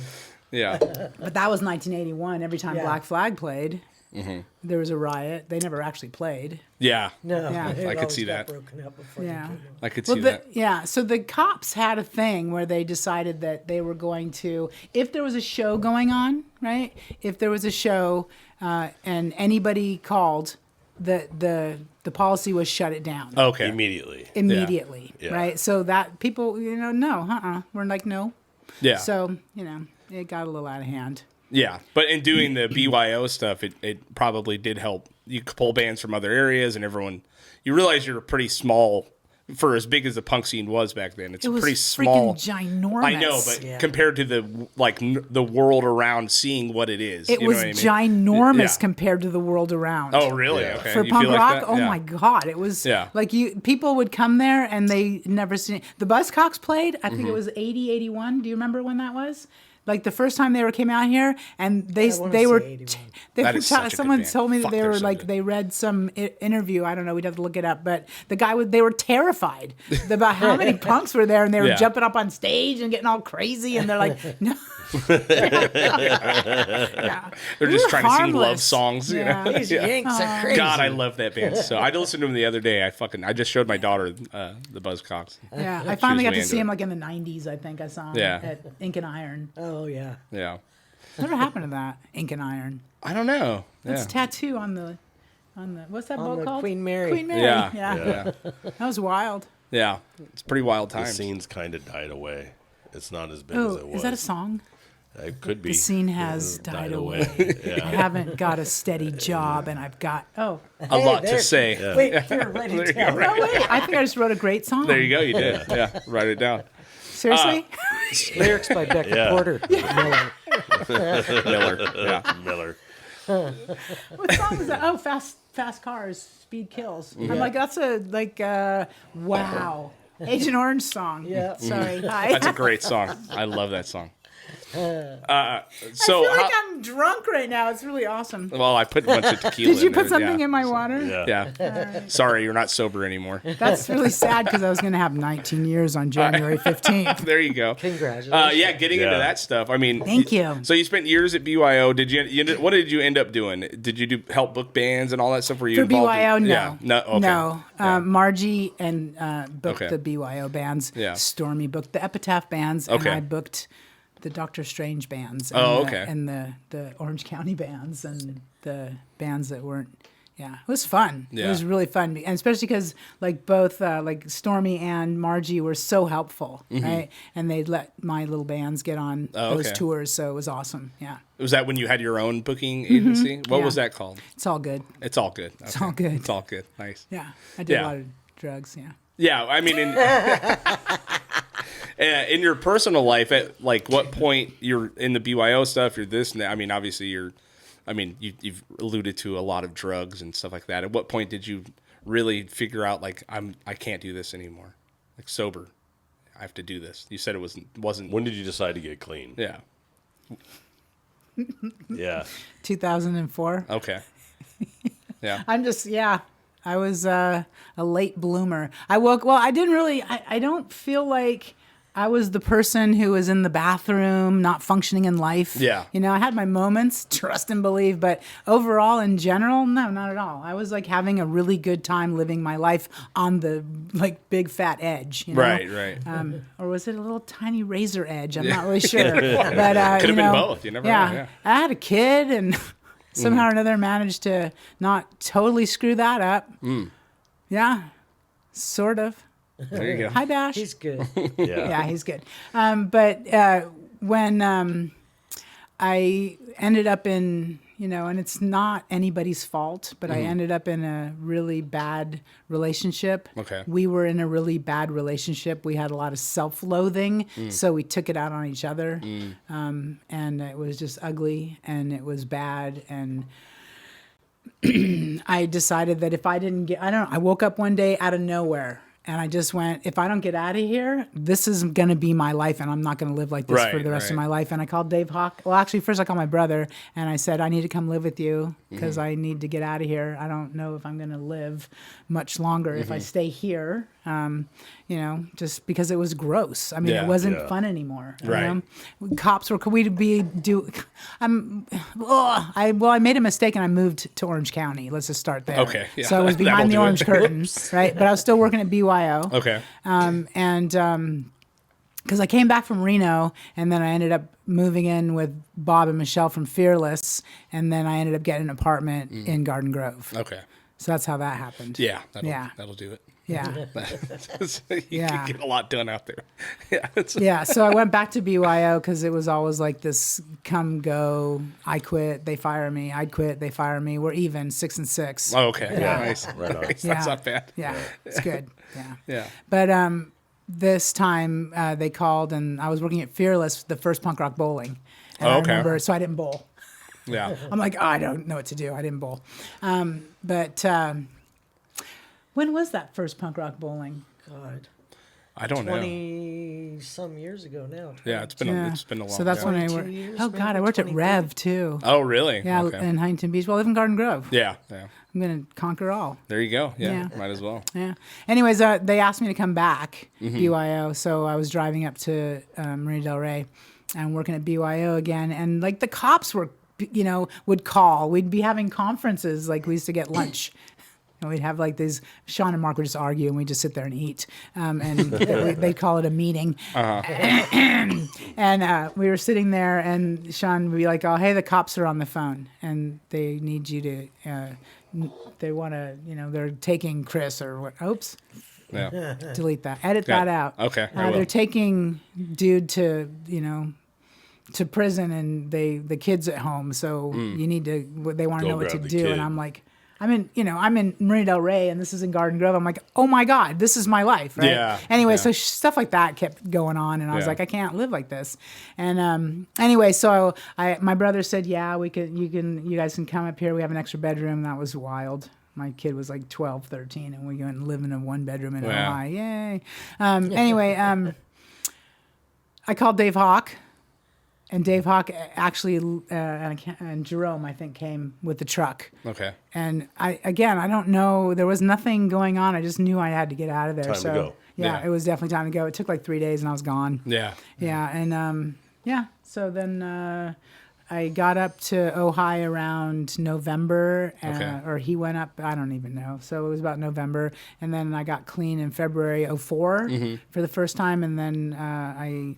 Yeah. But that was 1981. Every time Yeah. Black Flag played, Mm-hmm. there was a riot. They never actually played. Yeah. No, Yeah. it I could always see got that. broken up before Yeah. they could. I could see that. Yeah. So the cops had a thing where they decided that they were going to, if there was a show going on, right? If there was a show and anybody called, the policy was shut it down Okay. Immediately. immediately, Yeah. right? So that people, no, we're like no. Yeah. So it got a little out of hand. Yeah, but in doing the BYO stuff, it probably did help. You could pull bands from other areas, and you realize you're pretty small for as big as the punk scene was back then. It's It was pretty small. freaking ginormous. I know, but compared to the world around seeing what it is, It you was know what I mean? ginormous Yeah. compared to the world around. Oh, really? Yeah. Okay. For You punk feel like rock, that? oh Yeah. my God, it was Yeah. like people would come there and they never seen it. The Buzzcocks played, I Mm-hmm. think it was 80, 81. Do you remember when that was? Like the first time they ever came out here, and they wanna they say were 81. they That were is such a good someone band. told me that Fuck, they they're were so like good. they read some interview. I don't know. We'd have to look it up. But the guy they were terrified about how many punks were there, and they were Yeah. jumping up on stage and getting all crazy, and they're like, no. Yeah. They're We just were trying to sing love harmless. songs. You Yeah. know? These Yanks are crazy. God, I love that band. So I listened to them the other day. I just showed my daughter the Buzzcocks. Yeah, I finally got way to into see it. him like in the 90s, I think I saw him Yeah. at Ink and Iron. Oh, yeah. Yeah. Whatever happened to that, Ink and Iron? I don't know. That's Yeah. tattoo on the, what's that boat the called? Queen Mary. Queen Mary, Yeah. yeah. That was wild. Yeah. It's pretty wild The times. scene's kind of died away. It's not as big as Oh, it was. is that a song? It could be. The scene has died away. I Yeah. haven't got a steady job, and I've got, A lot to there- say. Wait, here, write There it you go, down. right. oh wait, I think I just wrote a great song. There you go. You did. Yeah. Write it down. Seriously? Lyrics by Becca Yeah. Porter-Miller. Miller. Yeah. Miller. What song is that? Oh, Fast Cars, Speed Kills. I'm like, that's wow. Agent Orange song. Yeah. Sorry. Hi. That's a great song. I love that song. So, I feel like I'm drunk right now. It's really awesome. well, I put a bunch of tequila. Did you in put there, something yeah. in my water? Yeah. Yeah. Sorry, you're not sober anymore. That's really sad because I was going to have 19 years on January 15th. There you go. Congratulations. Yeah, getting into Yeah. that stuff. I mean, Thank you. So you spent years at BYO. What did you end up doing? Did you help book bands and all that stuff? Were you For involved BYO, in, no. Yeah. No. Okay. No. Yeah. Margie and booked Okay. the BYO bands. Yeah. Stormy booked the Epitaph bands. Okay. And I booked the Doctor Strange bands. And Oh, the, okay. And the Orange County bands and the bands that weren't. Yeah, it was fun. Yeah. It was really fun, and especially because like both like Stormy and Margie were so helpful, right? And they'd let my little bands get on those okay. tours, so it was awesome. Yeah, Was that when you had your own booking agency? What Yeah. was that called? it's all good. It's all good. It's all good. It's all good. Nice. Yeah, I did Yeah. a lot of drugs. Yeah. Yeah, I mean, In your personal life, at like what point you're in the BYO stuff, you're this, I mean, obviously you've alluded to a lot of drugs and stuff like that. At what point did you really figure out like I can't do this anymore? Like sober, I have to do this. You said it wasn't. When did you decide to get clean? Yeah. Yeah. 2004. Okay. Yeah. I was a late bloomer. I didn't really, I don't feel like I was the person who was in the bathroom, not functioning in life. Yeah. You know, I had my moments, trust and believe, but overall, in general, no, not at all. I was like having a really good time living my life on the like big fat edge. You know? Right. Or was it a little tiny razor edge? I'm not really sure. But Could have been both. You never know. Yeah. I had a kid and somehow or another managed to not totally screw that up. Yeah, sort of. There you go. Hi, Bash. He's good. Yeah, he's good. But when I ended up in, and it's not anybody's fault, but I ended up in a really bad relationship. Okay. We were in a really bad relationship. We had a lot of self-loathing, so we took it out on each other. And it was just ugly and it was bad. And I decided that if I didn't I woke up one day out of nowhere. And I just went, if I don't get out of here, this is going to be my life, and I'm not going to live like this for the rest of my life. And I called Dave Hawk. Well, actually, first I called my brother, and I said, I need to come live with you because I need to get out of here. I don't know if I'm going to live much longer if I stay here, just because it was gross. I mean, it wasn't fun anymore. Right. Cops were, I made a mistake, and I moved to Orange County. Let's just start there. Okay. Yeah. So I was behind the orange curtain, right? But I was still working at BYO. Okay. Because I came back from Reno, and then I ended up moving in with Bob and Michelle from Fearless, and then I ended up getting an apartment in Garden Grove. Okay. So that's how that happened. Yeah. That'll do it. Yeah. You can get a lot done out there. Yeah. So I went back to BYO because it was always like this come go. I quit, they fire me. I'd quit, they fire me. We're even 6 and 6. Oh, okay. Yeah. Nice. Right on. Nice. That's not bad. Yeah. It's good. Yeah. Yeah. But this time they called, and I was working at Fearless, the first punk rock bowling. And I remember, so I didn't bowl. Yeah. I'm like, I don't know what to do. I didn't bowl. But when was that first punk rock bowling? God. I don't know. 20-some years ago now. Yeah, it's been a long time. So that's when I 22 worked. years, Oh, maybe, God, I worked at 23. Rev, too. Oh, really? Yeah, Okay. in Huntington Beach. Well, I live in Garden Grove. Yeah. I'm going to conquer all. There you go. Yeah. Yeah. Might as well. Yeah. Anyways, they asked me to come back, BYO. So I was driving up to Marina Del Rey and working at BYO again. And like the cops were, would call. We'd be having conferences. Like we used to get lunch. And we'd have like these, Sean and Mark would just argue and we'd just sit there and eat. And they'd call it a meeting. And we were sitting there and Sean would be like, oh, hey, the cops are on the phone and they need you to, they want to, they're taking Chris or what. Oops. Yeah. Delete that. Edit that out. Okay, I will. They're taking dude to, to prison and the kid's at home. So you need to, they want to Go know what to grab the do. kid. And I'm like, I'm in Marina Del Rey and this is in Garden Grove. I'm like, oh my God, this is my life. Right? Yeah. Anyway, Yeah. so stuff like that kept going on. And I was Yeah. like, I can't live like this. And anyway, so my brother said, yeah, you guys can come up here. We have an extra bedroom. That was wild. My kid was like 12, 13, and we went and live in a one bedroom in Wow. Hawaii. Yay. Anyway, I called Dave Hawk. And Dave Hawk actually, and Jerome, I think, came with the truck. Okay. And I don't know. There was nothing going on. I just knew I had to get out of there. Time to so go. Yeah, Yeah. it was definitely time to go. It took like 3 days, and I was gone. Yeah. Yeah, and So then I got up to Ojai around November, Okay. or he went up. I don't even know. So it was about November, and then I got clean in February '04 for the first time, and then I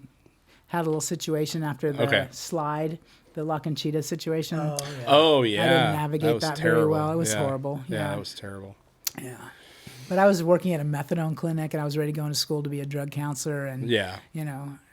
had a little situation after the slide, the Luck and Cheetah situation. Oh, yeah. I didn't navigate was that terrible. very well. It was Yeah. horrible. Yeah, Yeah. that was terrible. Yeah. But I was working at a methadone clinic and I was ready to go into school to be a drug counselor. And, Yeah.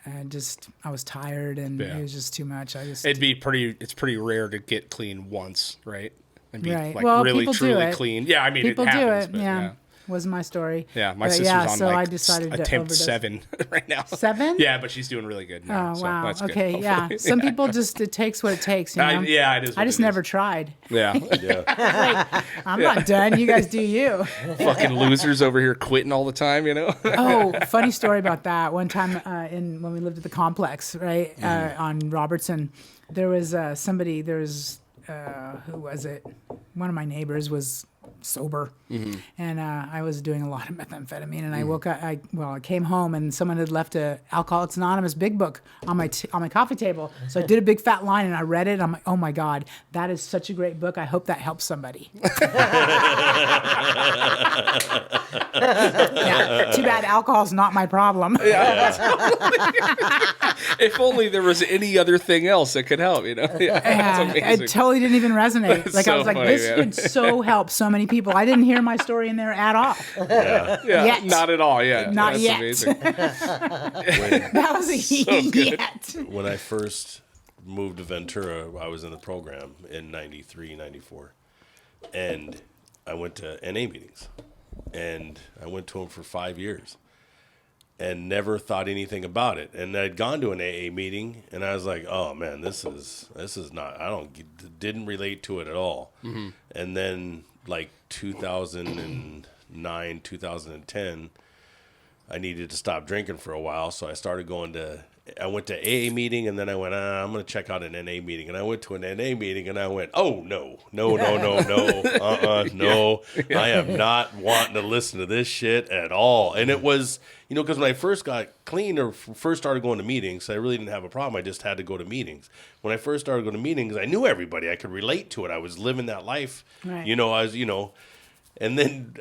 I was tired and Yeah. it was just too much. It's pretty rare to get clean once, right? And be Right. like Well, really people do truly it. clean. Yeah, I mean, People it happens, do it. but Yeah. was my story. Yeah, my But sister's on so I like decided to attempt overdose. 7 right now. 7? Yeah, but she's doing really good now. Oh so wow. that's good, Okay. Yeah. hopefully. Some people just it takes what it takes. You know? Yeah, it is. I just never tried. Yeah, I'm not done. You guys do you. fucking losers over here quitting all the time. You know. Oh, funny story about that. One time when we lived at the complex, right, on Robertson, there was somebody. There was who was it? One of my neighbors was sober, and I was doing a lot of methamphetamine. And I woke up. I came home and someone had left a Alcoholics Anonymous big book on my coffee table. So I did a big fat line and I read it. I'm like, oh my god, that is such a great book. I hope that helps somebody. Yeah, too bad alcohol's not my problem. If only there was any other thing else that could help. You know. Yeah, that's amazing. It totally didn't even resonate. That's Like I so was like, funny, this man. would so help so many people. I didn't hear my story in there at all. Yeah, Yet. not at all. Yeah, Not that's yet. amazing. That was a yet. When I first moved to Ventura, I was in the program in 93, 94. And I went to NA meetings. And I went to them for 5 years. And never thought anything about it. And I'd gone to an AA meeting, and I was like, "Oh man, this is not. Didn't relate to it at all." Mm-hmm. And then, like 2009, 2010, I needed to stop drinking for a while, so I started going to. I went to AA meeting, and then I went, I'm going to check out an NA meeting. And I went to an NA meeting, and I went, oh, no. No. I am not wanting to listen to this shit at all. And it was, because when I first got clean or first started going to meetings, I really didn't have a problem. I just had to go to meetings. When I first started going to meetings, I knew everybody. I could relate to it. I was living that life. Right. I was, And then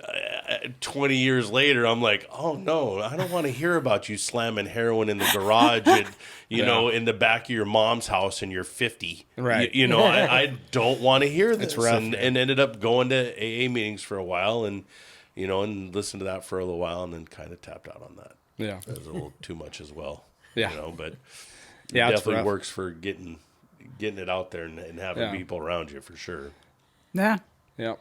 20 years later, I'm like, oh, no, I don't want to hear about you slamming heroin in the garage and, in the back of your mom's house and you're 50. Right. I don't want to hear this. It's rough, and ended up going to AA meetings for a while and, and listened to that for a little while and then kind of tapped out on that. Yeah. It was a little too much as well. Yeah. But Yeah, it it's definitely rough. works for getting it out there and having people around you for sure. Yeah. Yeah.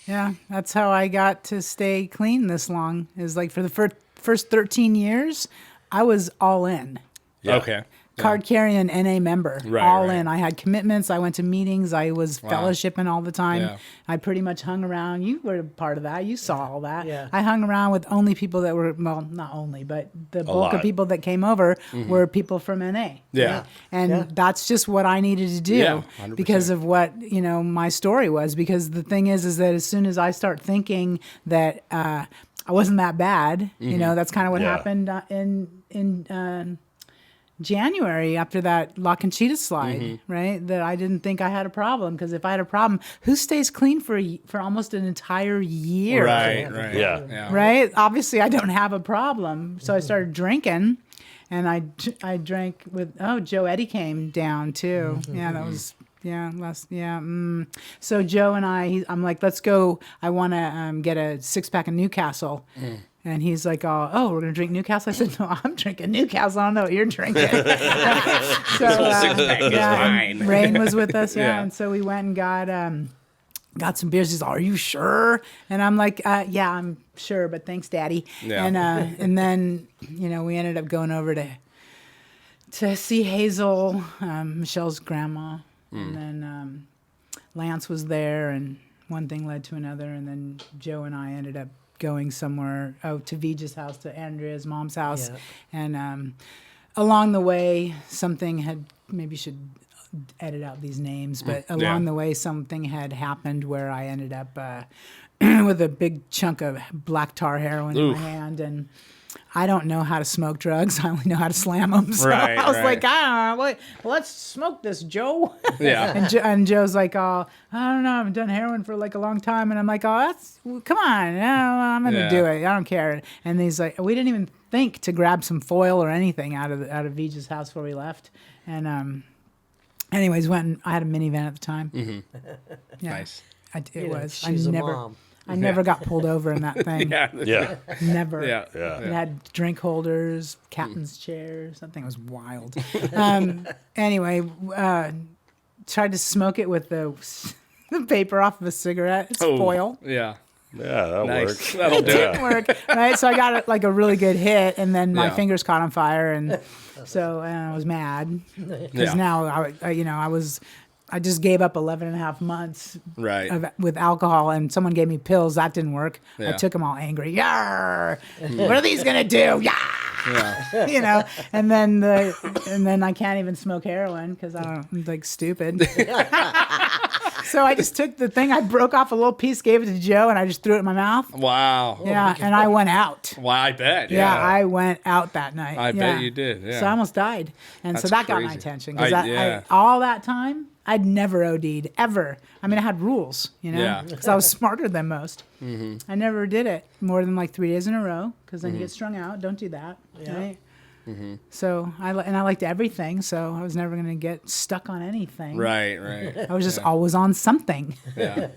Yeah, that's how I got to stay clean this long. Is like for the first 13 years, I was all in. Yeah. Okay. Card carrying NA member, Right, all right. in. I had commitments. I went to meetings. I was fellowshipping all the time. Yeah. I pretty much hung around. You were a part of that. You saw all that. Yeah. I hung around with only people that were, well, not only, but the bulk lot. of people that came over were people from NA. Yeah. And Yeah. that's just what I needed to do Yeah, 100%. because of what, my story was. Because the thing is that as soon as I start thinking that I wasn't that bad, that's kind of what Yeah. happened in January after that La Conchita slide, right? That I didn't think I had a problem because if I had a problem, who stays clean for almost an entire year? Right. Yeah. Right? Obviously, I don't have a problem. So I started drinking, and I drank with Joe Eddie came down too. Yeah, that was So Joe and I'm like, let's go. I want to get a 6-pack of Newcastle. And he's like, oh, we're going to drink Newcastle? I said, no, I'm drinking Newcastle. I don't know what you're drinking. So, six-pack is and fine. Rain was with us, Yeah. And so we went and got some beers. He's like, are you sure? And I'm like, yeah, I'm sure, but thanks, Daddy. Yeah. And then, we ended up going over to see Hazel, Michelle's grandma. And then Lance was there, and one thing led to another. And then Joe and I ended up going somewhere, to Vija's house, to Andrea's mom's house. Yeah. And along the way, something had, maybe should edit out these names, but along the way, something had happened where I ended up with a big chunk of black tar heroin in my hand. And I don't know how to smoke drugs. I only know how to slam them. So Right, I was right. like, I don't know, let's smoke this, Joe. Yeah. And Joe's like, oh, I don't know, I haven't done heroin for like a long time. And I'm like, come on, I'm going to do it. I don't care. And he's like, we didn't even think to grab some foil or anything out of Vija's house before we left. And anyways, I had a minivan at the time. Yeah, Nice. it was. She's a mom. I never got pulled over in that thing. Yeah. Never. Yeah. It had drink holders, captain's chairs. That thing was wild. Anyway, tried to smoke it with the paper off of a cigarette. It's foil. Yeah. Yeah, that'll Nice. work. That'll do it. Work, right? So I got like a really good hit, and then my Yeah. fingers caught on fire, and so I was mad because Yeah. now I just gave up 11 and a half months Right. with alcohol, and someone gave me pills that didn't work. I Yeah. took them all angry. Yarr! What are these gonna do? Yeah. Yeah. And then I can't even smoke heroin because I'm like stupid. So I just took the thing, I broke off a little piece, gave it to Joe, and I just threw it in my mouth. Wow. Yeah, and I went out. Well, I bet. Yeah, Yeah. I went out that night. I Yeah. bet you did. Yeah. So I almost died, and so That's that got my crazy. attention because Yeah. all that time I'd never OD'd ever. I mean, I had rules, Yeah. because I was smarter than most. Mm-hmm. I never did it more than like 3 days in a row because then you get strung out. Don't do that. Yeah. Right? So I liked everything, so I was never gonna get stuck on anything. Right. Right. I was just always on something. Yeah.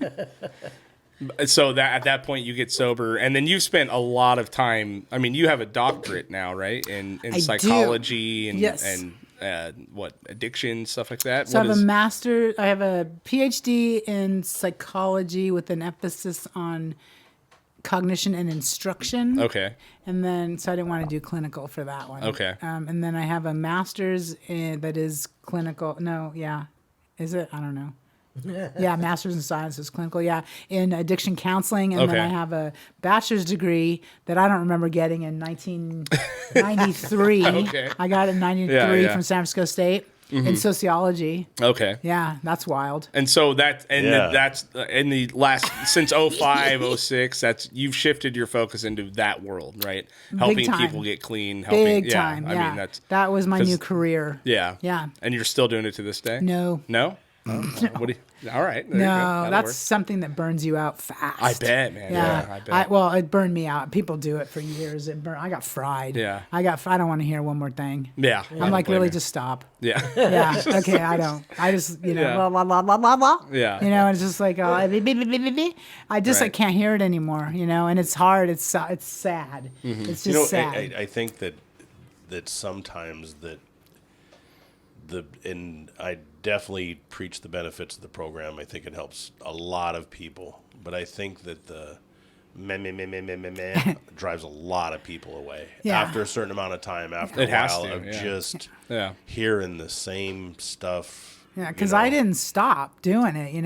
So that at that point you get sober, and then you've spent a lot of time. I mean, you have a doctorate now, right? In I do. psychology and Yes. what addiction stuff like that. So I What have is- a master. I have a PhD in psychology with an emphasis on cognition and instruction. Okay. And then, so I didn't want to do clinical for that one. Okay. And then I have a master's that is clinical. No, yeah. Is it? I don't know. Yeah, master's in science is clinical. Yeah, in addiction counseling. And then Okay. I have a bachelor's degree that I don't remember getting in 1993. Okay. I got it in 93 Yeah, yeah. from San Francisco State in sociology. Okay. Yeah, that's wild. And so that's Yeah. in the last since 05, 06, that's you've shifted your focus into that world, right? Helping time. people get clean, helping Big time. Yeah. I mean that was my 'cause- new career. yeah. Yeah. And you're still doing it to this day? No. No? Oh, what do you, all right. There you go. No, That'll that's work. something that burns you out fast. I bet, man. Yeah, I bet. Well, it burned me out. People do it for years. I got fried. Yeah. I don't want to hear one more thing. Yeah. I'm like, really, just stop. Yeah. Yeah. Okay, I don't. I just, Yeah. blah, blah, blah, blah, blah, blah. Yeah. And it's just like, I just, I Right. can't hear it anymore, and it's hard. It's sad. It's just sad. I think that sometimes and I definitely preach the benefits of the program. I think it helps a lot of people, but I think that the drives a lot of people away Yeah. after a certain amount of time. After It a has while to, of yeah. just Yeah. hearing the same stuff. Yeah, because I didn't stop doing it.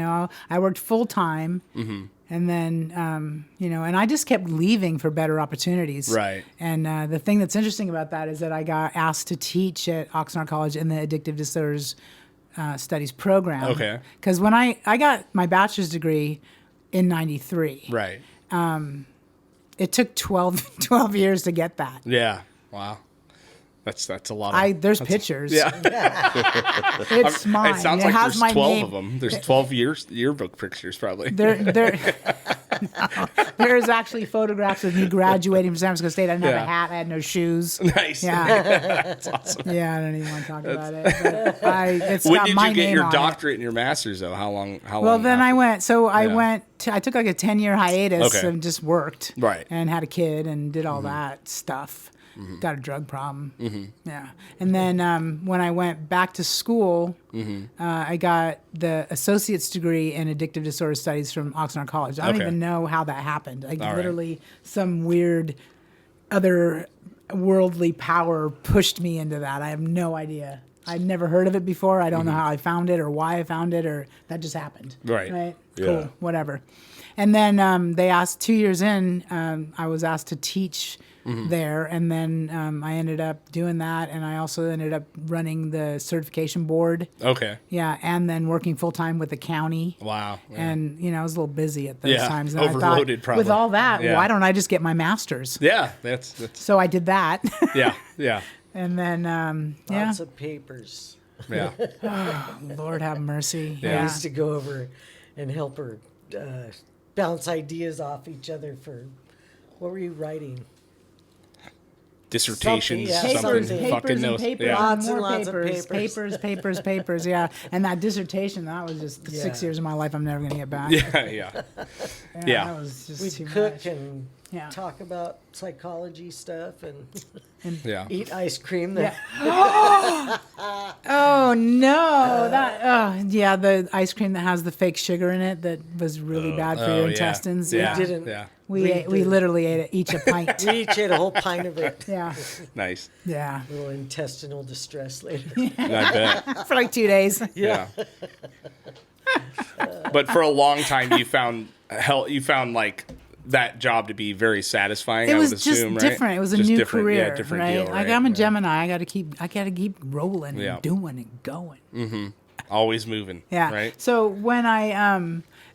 I worked full time, and then and I just kept leaving for better opportunities. Right. And the thing that's interesting about that is that I got asked to teach at Oxnard College in the Addictive Disorders Studies program. Okay. Because when I got my bachelor's degree in '93, Right. it took 12 years to get that. Yeah. Wow. That's a lot of There's pictures. Yeah. It's mine. It sounds it like has there's my 12 name. of them. There's 12 yearbook pictures probably. There's actually photographs of me graduating from San Francisco State. I didn't have Yeah. a hat. I had no shoes. Nice. Yeah, That's awesome. yeah. I don't even want to talk about it. But it's When got did my you get name your on it. doctorate and your master's though? How long Well, then I after? went. So I Yeah. I took like a 10-year hiatus Okay. and just worked. Right. And had a kid and did all that stuff. Got a drug problem. Yeah. And then when I went back to school, I got the associate's degree in addictive disorder studies from Oxnard College. I don't Okay. even know how that happened. Like All right. literally some weird other worldly power pushed me into that. I have no idea. I'd never heard of it before. I don't know how I found it or why I found it or that just happened. Right. Right. Yeah. Cool. Whatever. And then they asked 2 years in, I was asked to teach there. And then I ended up doing that. And I also ended up running the certification board. Okay. Yeah. And then working full time with the county. Wow. Yeah. And, I was a little busy at those Yeah, times. And I overloaded thought, probably. with all that, Yeah. why don't I just get my master's? Yeah, that's So I did that. yeah. Yeah. And then, yeah. Lots of papers. Yeah. Lord have mercy. I Yeah. used to go over and help her bounce ideas off each other for what were you writing? Dissertations, Something, yeah, something, something. fucking Papers and knows. papers Yeah. Lots and and more lots of papers, papers, yeah. And that dissertation, that was just Yeah. 6 years of my life I'm never going to get back. Yeah, yeah. Yeah. That was just We'd too cook much. and Yeah. talk about psychology stuff and Yeah. eat ice cream. That Oh no! Yeah, the ice cream that has the fake sugar in it that was really bad for your intestines. Yeah. didn't. Yeah. We literally ate each a pint. We each ate a whole pint of it. Yeah, Nice. yeah, A little intestinal distress later. I bet. for like 2 days. Yeah. But for a long time, you found like that job to be very satisfying. It I was would just assume, right? different. It was a Just new different, career, yeah, different right? deal, Like right? I'm a Yeah. Gemini. I gotta keep rolling Yeah. and doing and going. Always moving. Yeah. Right. So when I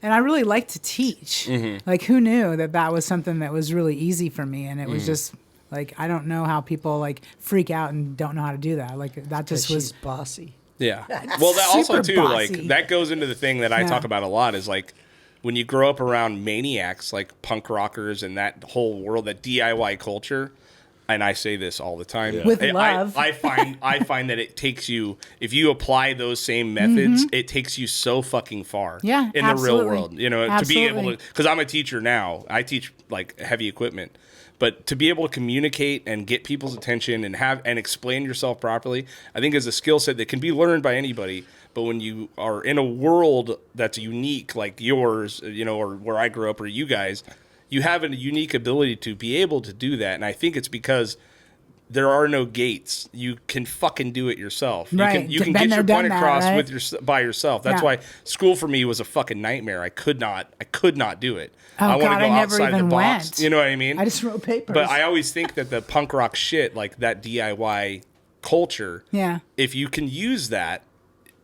and I really like to teach. Mm-hmm. Like who knew that was something that was really easy for me, and it Mm. was just like I don't know how people like freak out and don't know how to do that. Like that just She's was bossy. Yeah. Well, that also Super too, bossy. like that goes into the thing that I Yeah. talk about a lot is like when you grow up around maniacs like punk rockers and that whole world, that DIY culture. And I say this all the time. With love. I find that it takes you, if you apply those same methods, it takes you so fucking far. Mm-hmm. Yeah, in absolutely. the real world. You know, to be able Absolutely. to, because I'm a teacher now. I teach like heavy equipment. But to be able to communicate and get people's attention and explain yourself properly, I think is a skill set that can be learned by anybody. But when you are in a world that's unique like yours, you know, or where I grew up or you guys, you have a unique ability to be able to do that. And I think it's because there are no gates. You can fucking do it yourself. Right. You can Been get there, your done point that, across right? by yourself. That's Yeah. why school for me was a fucking nightmare. I could not do it. Oh, I want God, to go I never outside even the box. went. You know what I mean? I just wrote papers. But I always think that the punk rock shit, like that DIY culture, yeah. if you can use that,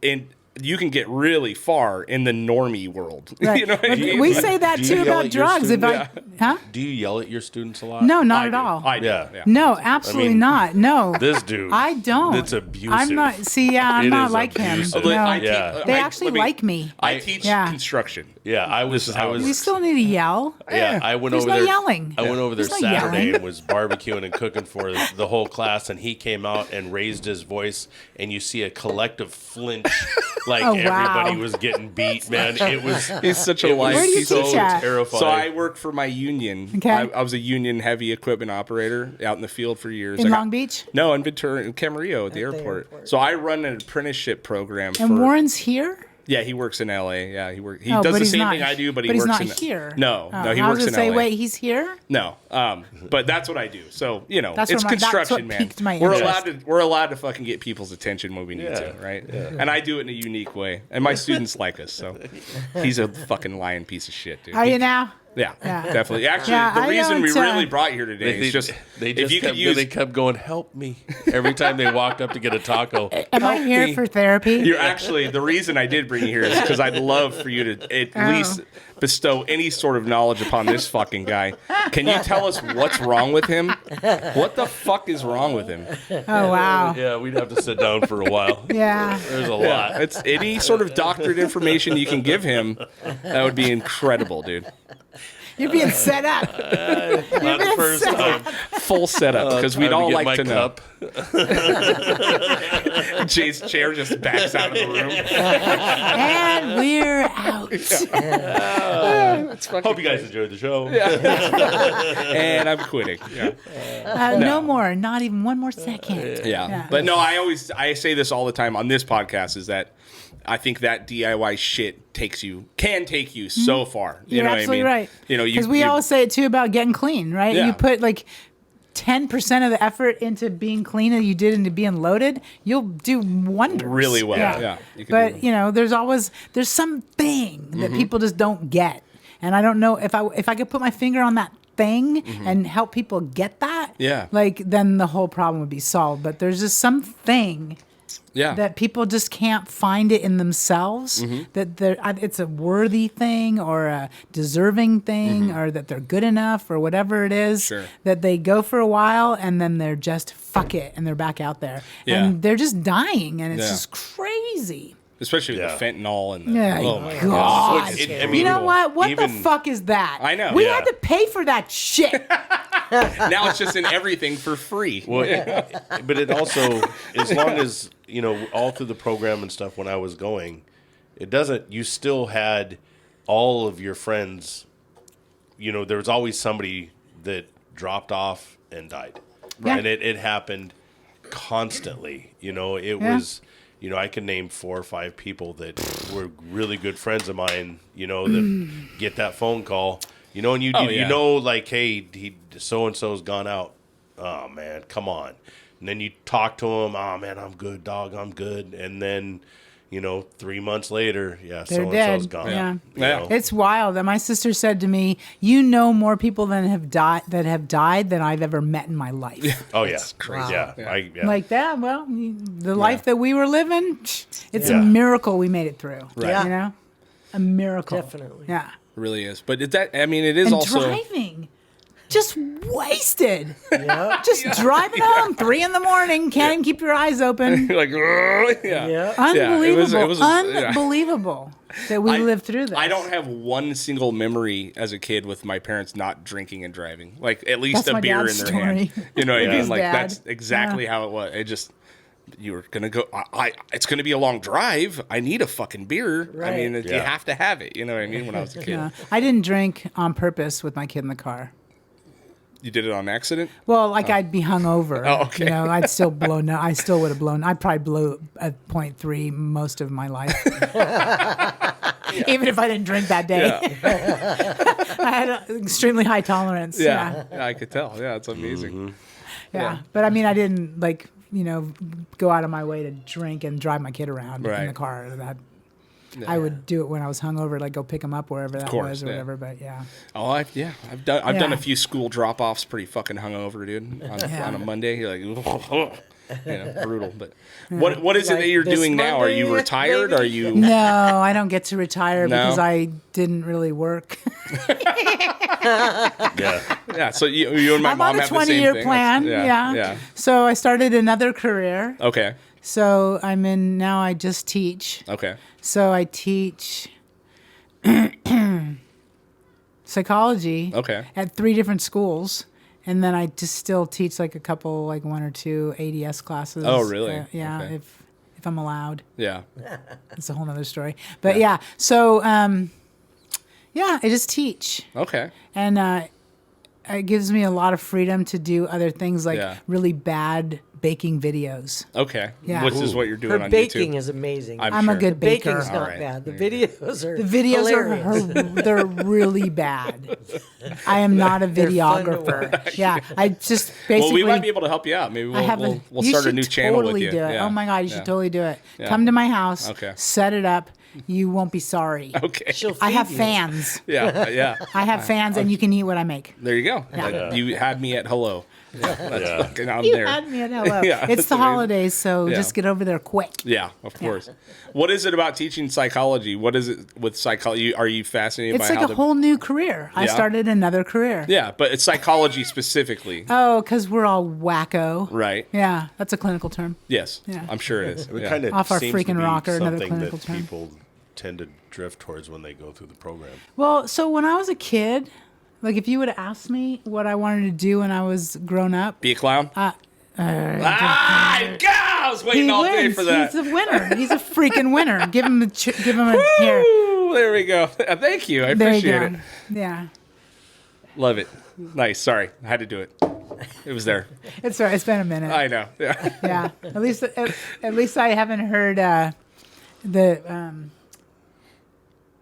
and you can get really far in the normie world. Right. You know what I But mean? we say that Do you too yell about at your drugs. If students? huh? Do you yell at your students a lot? No, not I at do. all. I do. Yeah. Yeah. No, absolutely I mean, not. No. This dude. I don't. It's abusive. I'm not. See, yeah, I'm It not is like abusive. him. No. Yeah. They actually like me. I teach Yeah. construction. Yeah, I was. is how it I was. We still need to yell. Yeah, I went There's over no there. yelling. I went over there There's no Saturday yelling. and was barbecuing and cooking for the whole class, and he came out and raised his voice, and you see a collective flinch, like Oh, wow. everybody was getting beat. Man, it was. He's such a It was life. Where do you He's so teach at? terrifying. So I work for my union. Okay. I was a union heavy equipment operator out in the field for years. In I got- Long Beach? No, in Ventura, in Camarillo at the At the airport. airport. So I run an apprenticeship program. And Warren's here? Yeah, he works in LA. Yeah, he Oh, does but the he's same not- thing I do, but he he's works not in here. No, Oh, no, he I was works in gonna say, LA. wait, he's here? No, but that's what I do. So you know, That's it's what construction, man. piqued my We're interest. allowed to fucking get people's attention when we need to, Yeah, right? And I do it in a unique way, and my students like us. So he's a fucking lying piece of shit, dude. Are you now? Yeah, definitely. Actually, Yeah, the I reason we don't, really brought you here today is just they if just you kept, could use. they kept going, help me every time they walked up to get a taco. Am I Help here me. for therapy? You're actually the reason I did bring you here is because I'd love for you to at least bestow any sort of knowledge upon this fucking guy. Can you tell us what's wrong with him? What the fuck is wrong with him? Oh, wow. Yeah, we'd have to sit down for a while. Yeah. There's a lot. It's any sort of doctored information you can give him. That would be incredible, dude. You're being set up. Not the first time. Full setup because we'd Time all get like my to know. cup. Jay's chair just backs out of the room. And we're out. Hope you guys enjoyed the show. And I'm quitting. Yeah. No more. Not even one more second. Yeah. But no, I say this all the time on this podcast is that I think that DIY shit can take you so far. You You're know what I absolutely mean? right. You know, because we always say it too about getting clean, right? Yeah. You put like 10% of the effort into being clean that you did into being loaded, you'll do wonders. Really well. Yeah. You can But do- you know, there's something that people just don't get, and I don't know if I could put my finger on that thing and help people get that. Yeah. Like then the whole problem would be solved. But there's just something yeah. that people just can't find it in themselves, that it's a worthy thing or a deserving thing or that they're good enough or whatever it is, Sure. that they go for a while and then they're just fuck it and they're back out there. Yeah. And they're just dying and it's Yeah. just crazy. Especially with Yeah. the fentanyl and the Yeah, oh my God. god. I mean, You know what? What the even- fuck is that? I know. We Yeah. had to pay for that shit. Now it's just in everything for free. Well, but it also, as long as, you know, all through the program and stuff when I was going, you still had all of your friends, you know, there was always somebody that dropped off and died. Yeah. And it happened constantly. It Yeah. was, I can name 4 or 5 people that were really good friends of mine, that get that phone call, and you like, hey, so-and-so's gone out. Oh, man, come on. And then you talk to him, oh, man, I'm good, dog, I'm good. And then, 3 months later, They're so-and-so's dead. gone. Yeah. you know? It's wild. And my sister said to me, "You know more people than have died than I've ever met in my life." Oh, yeah. crazy. Yeah. Yeah. Yeah. Like that. Well, the life that we were living, it's a Yeah. miracle we made it through. Right. You know, a miracle. Definitely. Yeah. It really is. But it is And also driving, just wasted. Yeah. Just driving home 3 a.m. Can't even keep your eyes open. like, yeah. Yeah. Unbelievable. it was- yeah. Unbelievable that we lived through this. I don't have one single memory as a kid with my parents not drinking and driving. Like at least That's a my beer in dad's their hand. story. You know what I With mean? his Like dad. that's exactly how it was. It just you were gonna go. It's gonna be a long drive. I need a fucking beer. I Right. mean, you Yeah. have to have it. You know what I mean? When I was a kid, Yeah. I didn't drink on purpose with my kid in the car. you did it on accident. Well, like I'd be hungover. Oh, okay. You know, I'd still blow. No, I still would have blown. I'd probably blow at 0.3 most of my life, even if I didn't drink that day. I had an extremely high tolerance. Yeah, I could tell. Yeah, it's amazing. Mm-hmm. Yeah. But I mean, I didn't go out of my way to drink and drive my kid around in Right. the car. I would do it when I was hungover, like go pick him up wherever that course, was or yeah. whatever. But yeah. Oh, I've done Yeah. a few school drop offs pretty fucking hungover, dude. On a Monday, you're like, brutal. But what is it that Like you're this doing now? Are you Monday, retired? maybe? Are you? No, I don't get to retire No? because I didn't really work. Yeah. Yeah. So you and my I'm mom on a have the same 20-year thing. plan. That's- Yeah. So I started another career. Okay. So now I just teach. Okay. So I teach psychology Okay. at 3 different schools. And then I just still teach like a couple, like 1 or 2 ADS classes. Oh, really? Yeah, Okay. if I'm allowed. Yeah. It's a whole nother story. But yeah, so I just teach. Okay. And it gives me a lot of freedom to do other things like Yeah. really bad baking videos. Okay. Yeah. Which is what you're doing Her on baking YouTube. is amazing. I'm a sure. good baker. Baking's not right. bad. The videos are The videos hilarious. they're really bad. I am not a fun to videographer. watch. Yeah, I just basically. Well, we might be able to help you out. Maybe I have we'll you start a should new channel with totally you. do it. Yeah. Oh my god, you Yeah. should totally do it. Yeah. Come to my house. Okay. Set it up. You won't be sorry. Okay. She'll I feed have you. fans. Yeah. Yeah. I have fans, and you can eat what I make. There you go. Yeah. You had me at hello. Yeah. That's Yeah. fucking I'm You there. had me at hello. Yeah, It's that's the amazing. holidays, so Yeah. just get over there quick. Yeah, of course. What is it about teaching psychology? What is it with psychology? Are you fascinated It's by like how a whole new career. I Yeah. started another career. Yeah, but it's psychology specifically. Oh, because we're all wacko. Right. Yeah, that's a clinical term. Yes. Yeah. I'm sure it is. It Yeah. kind of Off our seems freaking to be rocker, another something clinical that term. people tend to drift towards when they go through the program. Well, so when I was a kid, like if you would have asked me what I wanted to do when I was grown up, Be a clown? uh, I was waiting he all day wins. for that. He's a winner. He's a freaking winner. Give him a here. Ooh, there we go. Thank you. I There you appreciate go. it. Yeah, Love it. Nice. Sorry. I had to do it. It was there. it's all right. It's been a minute. I know. Yeah. Yeah, at least I haven't heard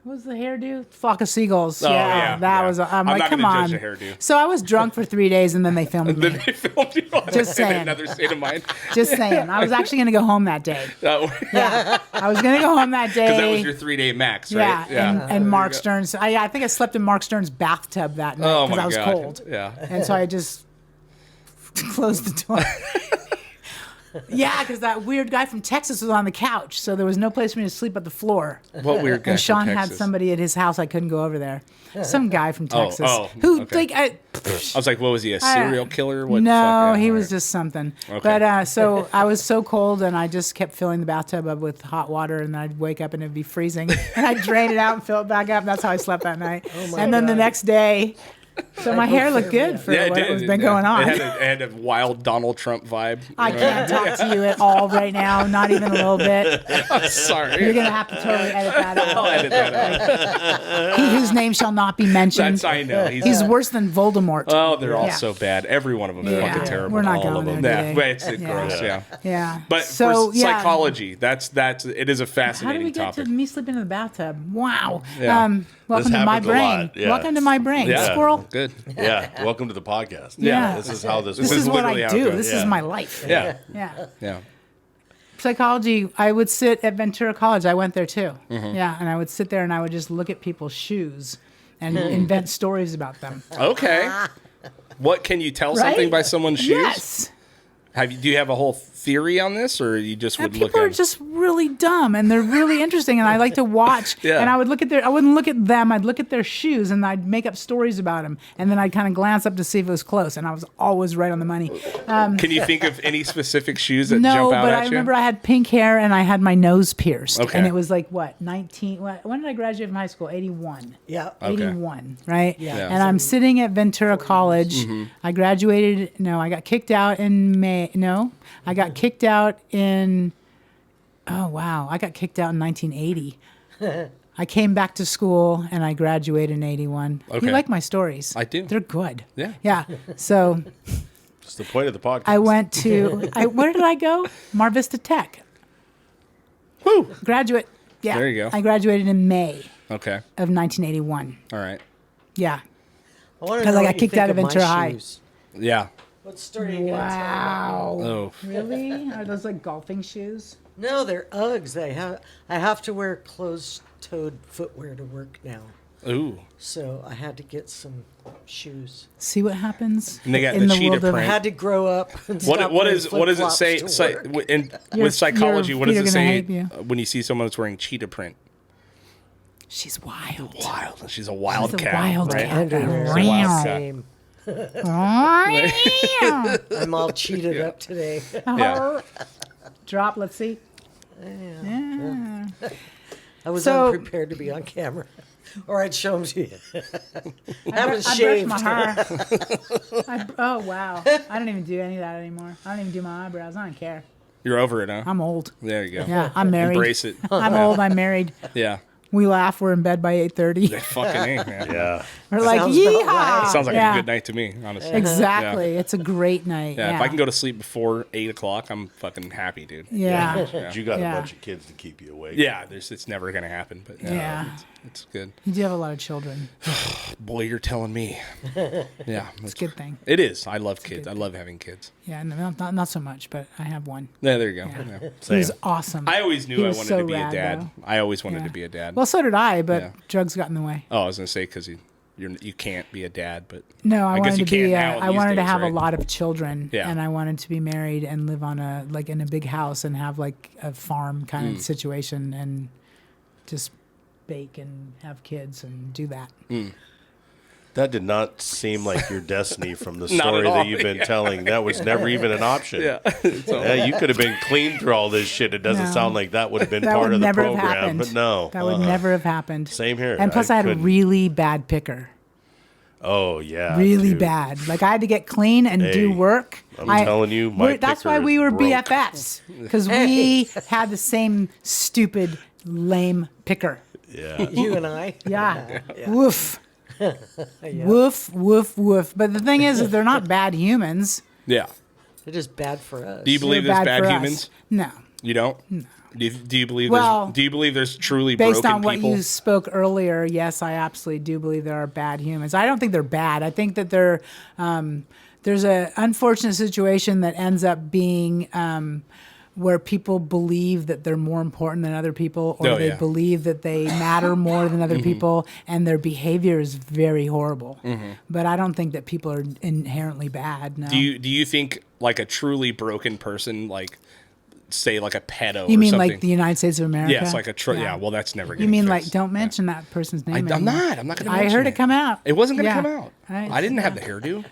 what was the hairdo? Flock of Seagulls. Oh, yeah, yeah, that yeah. was. I'm I'm like, not come gonna on. judge a hairdo. So I was drunk for 3 days, and then they filmed Then me. they filmed you Just in saying. another state of mind. Just saying. I was actually going to go home that day. Because I was going to go home that day. that was your 3-day max, Yeah, right? and Mark Stern's. I think I slept in Mark Stern's bathtub that night Oh because my I was God. cold, Yeah. and so I just closed the door. Yeah, because that weird guy from Texas was on the couch, so there was no place for me to sleep but the floor. What weird guy And Sean from had Texas? somebody at his house. I couldn't go over there. Some guy from Texas oh, who okay. like I was like, what was he, a serial killer? What no, fuck? Yeah, he all was right. just something. Okay. But so I was so cold, and I just kept filling the bathtub up with hot water, and I'd wake up and it'd be freezing, and I'd drain it out and fill it back up. That's how I slept that night. And then the next day, So my hair looked good for Yeah, it what did. has been going on. It had a wild Donald Trump vibe. I can't talk to you at all right now, not even a little bit. I'm sorry. You're going to have to totally edit that I'll out. edit that out. He whose name shall not be mentioned. That's I know. He's worse than Voldemort. Oh, they're all Yeah. so bad. Every one of them is Yeah. fucking terrible. We're not all going of them. there Yeah, today. but it's Yeah. gross. Yeah. Yeah. But so, for yeah. psychology, that's it is a How fascinating did we get topic. to me sleeping in the bathtub? Wow. Yeah. Welcome to my happens a brain. lot, yeah. Welcome to my brain. Yeah. Squirrel. Good. Yeah. Welcome to the podcast. Yeah. This is how this This works. is what literally I how it do. goes. This Yeah. is my life. Yeah. Yeah. Yeah. Psychology, I would sit at Ventura College. I went there too. Mm-hmm. Yeah. And I would sit there and I would just look at people's shoes and invent stories about them. Okay. What can you tell something Right? by someone's shoes? Yes. Do you have a whole theory on this, or you just would And look people at are just really dumb and they're really interesting and I like to watch. Yeah. And I wouldn't look at them, I'd look at their shoes and I'd make up stories about them. And then I'd kind of glance up to see if it was close. And I was always right on the money. Can you think of any specific shoes that No, jump out but at I you? remember I had pink hair and I had my nose pierced. Okay. And it was like, what, 19? When did I graduate from high school? 81. Yeah. Okay. 81, right? Yeah. And I'm sitting at Ventura College. Mm-hmm. I graduated, I got kicked out in May. No, I got kicked out in, I got kicked out in 1980. I came back to school and I graduated in 81. Okay. You like my stories? I do. They're good. Yeah. Yeah. So It's the point of the podcast. I went to, where did I go? Mar Vista Tech. Woo. Graduate. Yeah. There you go. I graduated in May Okay. of 1981. All right. Yeah. I want to 'Cause know I got what you kicked think out of my Ventura High. shoes. Yeah. What story are you gonna tell? Wow. Oh. Really? Are those like golfing shoes? No, they're Uggs. I have to wear closed-toed footwear to work now, Ooh. so I had to get some shoes. See what happens And they got in the the cheetah world of I print. had to grow up. And What stop what wearing is what does it flip-flops say? to work. With psychology, what does feet it are say gonna hate you. when you see someone that's wearing cheetah print? She's wild. Wild. She's a wild She's a cat. wild right? cat. Underwear. She's a wild cat. Same. I'm all cheated up today. Yeah. Drop. Let's see. I was So- unprepared to be on camera, or I'd show them to you. I haven't I shaved. brushed my hair. Oh wow! I don't even do any of that anymore. I don't even do my eyebrows. I don't care. You're over it, huh? I'm old. There you go. Yeah, I'm married. Embrace it. I'm old. I'm married. Yeah. We laugh. We're in bed by 8:30. Fucking A, man. Yeah. We're like, Sounds about yeehaw! right. Sounds like Yeah. a good night to me, honestly. Exactly. It's a great night. Yeah, Yeah. if I can go to sleep before 8 o'clock, I'm fucking happy, dude. Yeah. But you got Yeah. a bunch of kids to keep you awake. Yeah, it's never gonna happen, but Yeah. it's good. You do have a lot of children. Boy, you're telling me. Yeah, It's a good thing. It is. I love kids. I love having kids. Yeah, no, not so much, but I have one. Yeah, there you go. Yeah. He Same. was awesome. I always knew He I was wanted so to be rad, a dad. though. I always wanted Yeah. to be a dad. Well, so did I, but Yeah. drugs got in the way. Oh, I was gonna say because you can't be a dad, but No, I guess wanted you to be. can now I these wanted to days, have right? a lot of children, Yeah. and I wanted to be married and live on in a big house and have like a farm kind Mm. of situation and just bake and have kids and do that. That did not seem like your destiny from the Not at story all, that you've been telling. That was never even an option. yeah, Yeah, you could have been clean through all this shit. It doesn't No. sound like that would have been That part would of the never have program. happened. But no. That would never have happened. Same here. And plus, I had a couldn't- really bad picker. Oh, yeah. Really dude. bad. Like I had to get clean and do Hey, work. I'm telling you, my that's why picker we were broke. BFFs because we had the same stupid, lame picker. Yeah. You and I. Yeah. Woof. Woof, woof, woof. But the thing is they're not bad humans. yeah. It is bad for us. Do you believe They're there's bad for us. humans? No. You don't? No. Do you believe Well, there's? Do you believe there's truly Based broken on what people? you spoke earlier, yes, I absolutely do believe there are bad humans. I don't think they're bad. I think that there's an unfortunate situation that ends up being where people believe that they're more important than other people, or Oh, they yeah. believe that they matter more than other people, and their behavior is very horrible. But I don't think that people are inherently bad. No. Do you think like a truly broken person, like say like a pedo? You or mean something? like the United States of America? Yes, like a yeah. Well, that's never. You getting mean like fixed. don't mention that person's name? I'm anymore. not. I'm not going to. I heard it come out. It wasn't going to Yeah. come out. I- I didn't have the hairdo.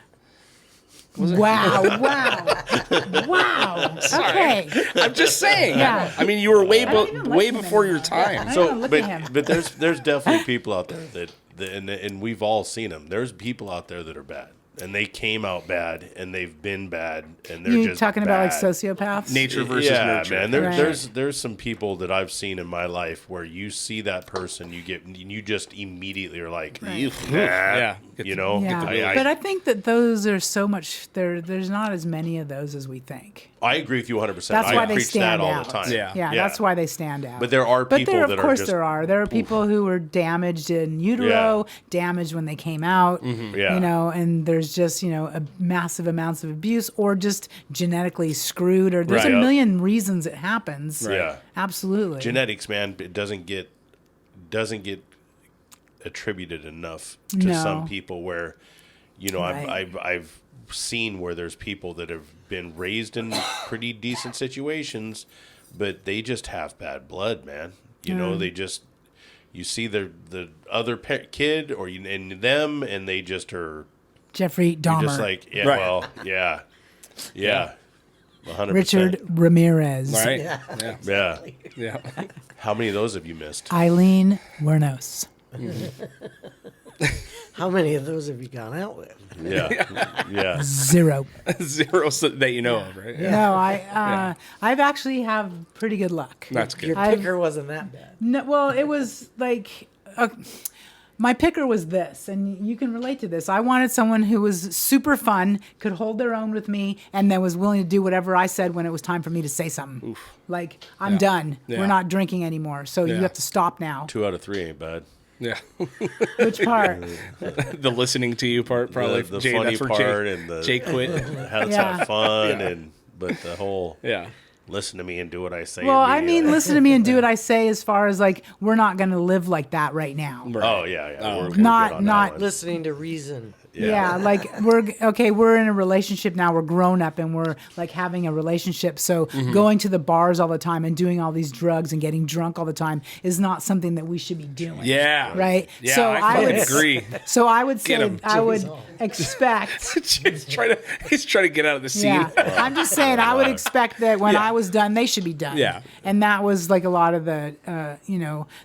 Wow! Wow! Okay. I'm just saying. Yeah. I mean, you were way don't even like way him before your anymore. time. I So, don't look at him. but there's definitely people out there and we've all seen them. There's people out there that are bad, and they came out bad, and they've been bad, and they're You just talking about like bad. sociopaths? Nature versus Yeah, nurture. man. Right. There's some people that I've seen in my life where you see that person, you just immediately are like, Right. nah, Yeah. you know. Yeah, but I think that those are so much. There's not as many of those as we think. I agree with you 100%. That's I why they preach stand that all out. the time. Yeah. That's why they stand out. But there are people of that are course just- there are. There are people who were damaged in utero, damaged when they came out. Yeah. You know, and there's just a massive amounts of abuse, or just genetically screwed, or there's Right. a million reasons it happens. Yeah. Absolutely. Genetics, man, it doesn't get attributed enough to No. some people where, Right. I've seen where there's people that have been raised in pretty decent situations, but they just have bad blood, man. You know, they just, you see the other kid or and them, and they just are Jeffrey Dahmer. just like, yeah, Right. well, yeah, 100%. Richard Ramirez. Right? Yeah. Yeah. Yeah. Yeah. How many of those have you missed? Eileen Wernos. How many of those have you gone out with? Yeah. Yeah. 0. Zero that you know of, right? No, I've actually have pretty good luck. That's good. Your picker wasn't that bad. No, well, it was like my picker was this, and you can relate to this. I wanted someone who was super fun, could hold their own with me, and then was willing to do whatever I said when it was time for me to say something. Like, I'm done. Yeah. We're not drinking anymore, so you Yeah. have to stop now. 2 out of 3 ain't bad. Yeah. Which part? The listening to you part, probably. The Jay, funny that's where part Jay, and the Jay quit. let's Yeah. have fun but the whole Yeah. listen to me and do what I say. Well, I mean, immediately. listen to me and do what I say. As far as like, we're not going to live like that right now. Oh yeah. We're Not- good on not- that one. Listening to reason. Yeah, like we're in a relationship now. We're grown up and we're like having a relationship. So going to the bars all the time and doing all these drugs and getting drunk all the time is not something that we should be doing. Yeah. Right. Yeah, So I would fucking agree. So I would Get say 'em. I would expect. he's trying to get out of the scene. Yeah, I'm just saying. I would expect that when Yeah. I was done, they should be done. Yeah. And that was like a lot of the,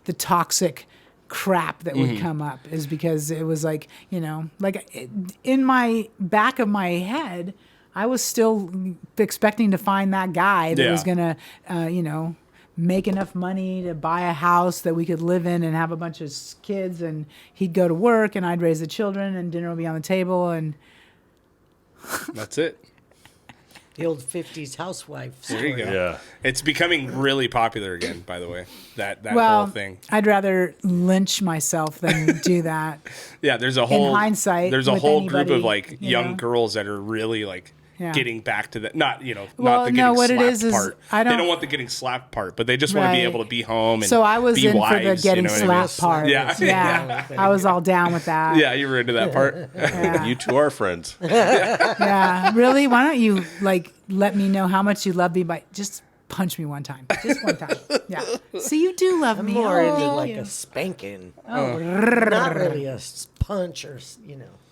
the toxic crap that would come up is because it was like, in my back of my head, I was still expecting to find that guy that Yeah. was gonna, make enough money to buy a house that we could live in and have a bunch of kids, and he'd go to work and I'd raise the children and dinner would be on the table, and That's it. The old 50s housewife There story. you go. Yeah. It's becoming really popular again, by the way. That well, whole thing. I'd rather lynch myself than do that. Yeah, there's a whole hindsight, there's a with whole group anybody, of like you young know? girls that are really like Yeah. getting back to that. Not Well, not the no, getting what it slapped is part. I They don't- don't want the getting slapped part, but they just want to be Right. able to be home and So I was be in wives, for the getting you know what I mean? slapped part. Yeah. Yeah. I was all down with that. Yeah, you were into that part. Yeah. You two are friends. Yeah. Really? Why don't you like let me know how much you love me by just punch me one time. Just one time. Yeah. See, you do love me. More into Oh, like you- a spanking. Not really a punch or,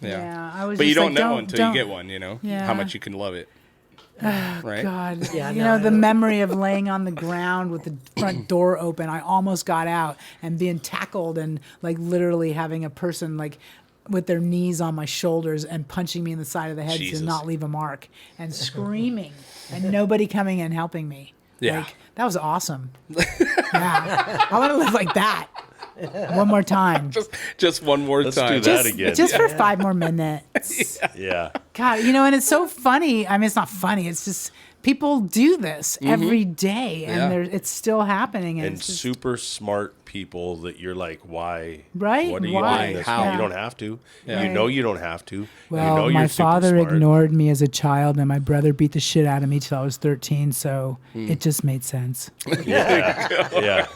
Yeah. I was But just you don't like, know until don't- you get one, how Yeah. much you can love it. Right? God, Yeah, you no, know, the memory of laying on the ground with the front door open. I almost got out and being tackled and like literally having a person like with their knees on my shoulders and punching me in the side of the head Jesus. to not leave a mark and screaming and nobody coming and helping me. Yeah. Like, that was awesome. Yeah. I want to live like that. One more time. Just one more Let's time. do that again. Just for 5 more minutes. Yeah. God, and it's so funny. I mean, it's not funny. It's just people do this every day, and Yeah. it's still happening. And it's just, super smart people that you're like, why? Right? What are you Why? doing this? How? for? You don't have to. Yeah. You know you don't have to. well, you know my you're super father smart. ignored me as a child, and my brother beat the shit out of me till I was 13. So it just made sense. Yeah. Yeah.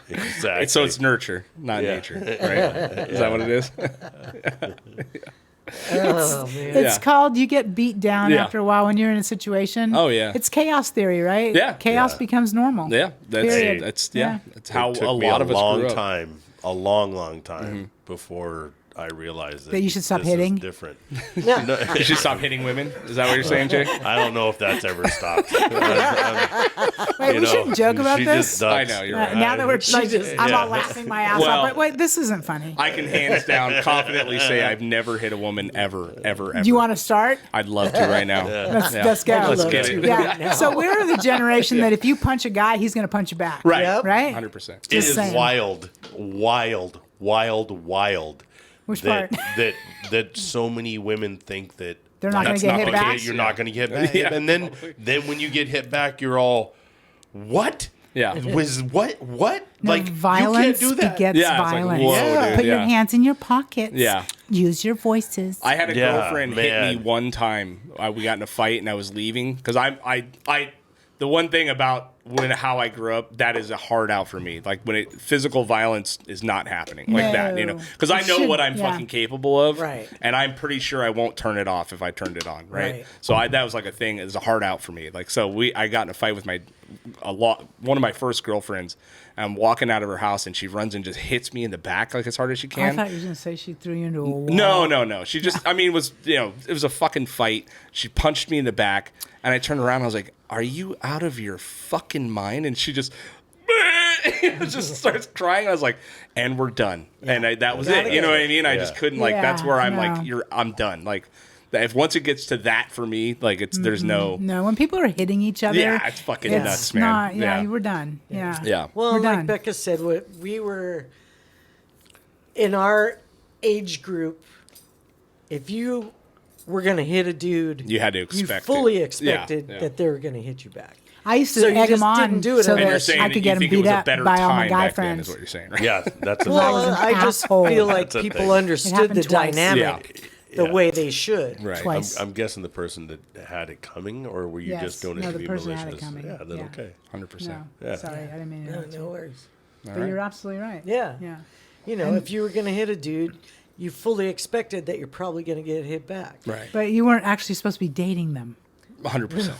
Exactly. So it's nurture, not nature, right? Is that what it is? Oh, man. It's Yeah. called you get beat down Yeah. after a while when you're in a situation. Oh, yeah. It's chaos theory, right? Yeah. Chaos Yeah. becomes normal. Yeah, that's Period. that's Yeah. that's how It took a me lot of us long grew up. time, a long time before I realized That you should stop this hitting? is different. You should stop hitting women. Is that what you're saying, Jay? I don't know if that's ever stopped. Wait, we shouldn't joke about she this. just ducks. I know, you're right. Now that we're like, I'm yeah. all laughing my ass Well- off. But wait, this isn't funny. I can hands down confidently say I've never hit a woman ever. Do you want to start? I'd love to right now. Let's go. Let's love get to it. right Yeah. now. So we're the generation that if you punch a guy, he's going to punch you back. Right. Yep. Right? 100%. It Just is saying. wild. Which that, part? that so many women think that They're not going That's to get not hit the back. case. you're not going to get back. Yeah. And then when you get hit back, you're all, what? Yeah. Was what? No, Like violence you can't do that. begets Yeah, it's like, violence. whoa, dude, Put your yeah. hands in your pockets. Yeah. Use your voices. I had a Yeah, girlfriend hit man. me one time. We got in a fight and I was leaving because the one thing about how I grew up, that is a hard out for me. Like physical violence is not happening like that, you know, No. because I It know should- what I'm yeah. fucking capable of, Right. And I'm pretty sure I won't turn it off if I turned it on, right? Right. So that was like a thing. It was a hard out for me. Like I got in a fight with one of my first girlfriends. I'm walking out of her house and she runs and just hits me in the back like as hard as she I can. thought you were going to say she threw you into a wall. No. She just, I mean, it was, it was a fucking fight. She punched me in the back, and I turned around and I was like, "Are you out of your fucking mind?" And she just, just starts crying. I was like, "And we're done." And that was it. You know what I mean? I just couldn't, like, that's where I'm no. like, I'm done. Like, if once it gets to that for me, like, there's no, No, when people are hitting each other, yeah, it's fucking it's nuts, man. not, yeah. we're done. Yeah. Yeah. Well, We're like done. Becca said, we were in our age group. If you were going to hit a dude, You had to you expect fully it. expected Yeah. that they were going to hit you back. I used to So you egg just them on didn't do it so And And you're that saying I that could you get them think it beat was a up better by all my time guy back then, friends. is what you're saying, right? Yeah, that's a Well, was an I just asshole. feel like That's a people thing. understood happened the twice. dynamic the Yeah. way they should. Right. Twice. I'm guessing the person that had it coming, or were you Yes. just doing it No, to the be person malicious? had it coming. Yeah, then Yeah. okay. 100%. No, Yeah. sorry, I didn't mean to. No, interrupt no you. worries. But you're absolutely right. Yeah. Yeah. You know, if you were going to hit a dude, you fully expected that you're probably going to get hit back. Right. But you weren't actually supposed to be dating them. 100%.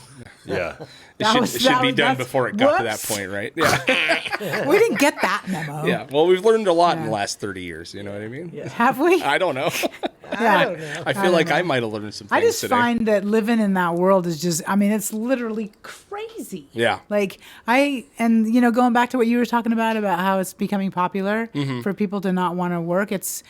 Yeah. It should be done that's- before it got to that whoops. point, right? Yeah. We didn't get that memo. Yeah. Well, we've learned a lot in Yeah. the last 30 years. You know what I mean? Yeah. Have we? I don't know. Yeah. don't know. I feel like I might have learned some things I just today. find that living in that world is just, I mean, it's literally crazy. Yeah. Like, going back to what you were talking about how it's becoming popular for people to not want to work, it's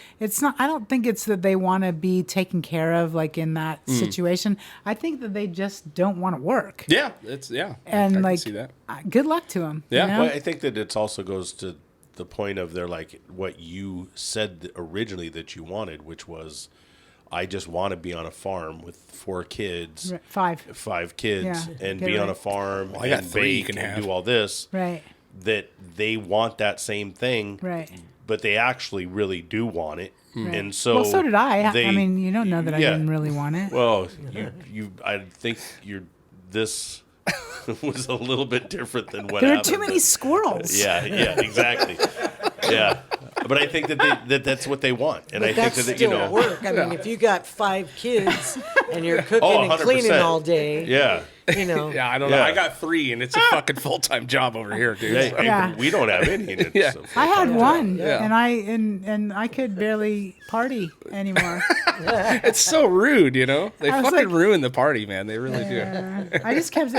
not, I don't think it's that they want to be taken care of, like in that situation. I think that they just don't want to work. Yeah. I And can like, see that. good luck to them. Yeah. You know? Well, I think that it also goes to the point of they're like what you said originally that you wanted, which was, I just want to be on a farm with 4 kids, 5 kids, Yeah, and get be it on a right. farm I got and 3 you bake can and have. do all this. Right. That they want that same thing, Right. but they actually really do want it. Right. And so, Well, so did I. they- I mean, you don't know that I yeah. didn't really want it. Well, I think this was a little bit different than what There are happened. too many squirrels. Yeah, exactly. Yeah, but I think that that's what they want, and But I think that's that still work. I mean, if you got 5 kids and you're cooking and 100%. cleaning all day, Yeah, you know. Yeah, I don't know. Yeah. I got 3, and it's a fucking full-time job over here, dude. yeah, So- Yeah. we don't have any. It's Yeah. I had one, Yeah. and I could barely party anymore. It's so rude, you know? They I was fucking like- ruin the party, man. They really do. I just kept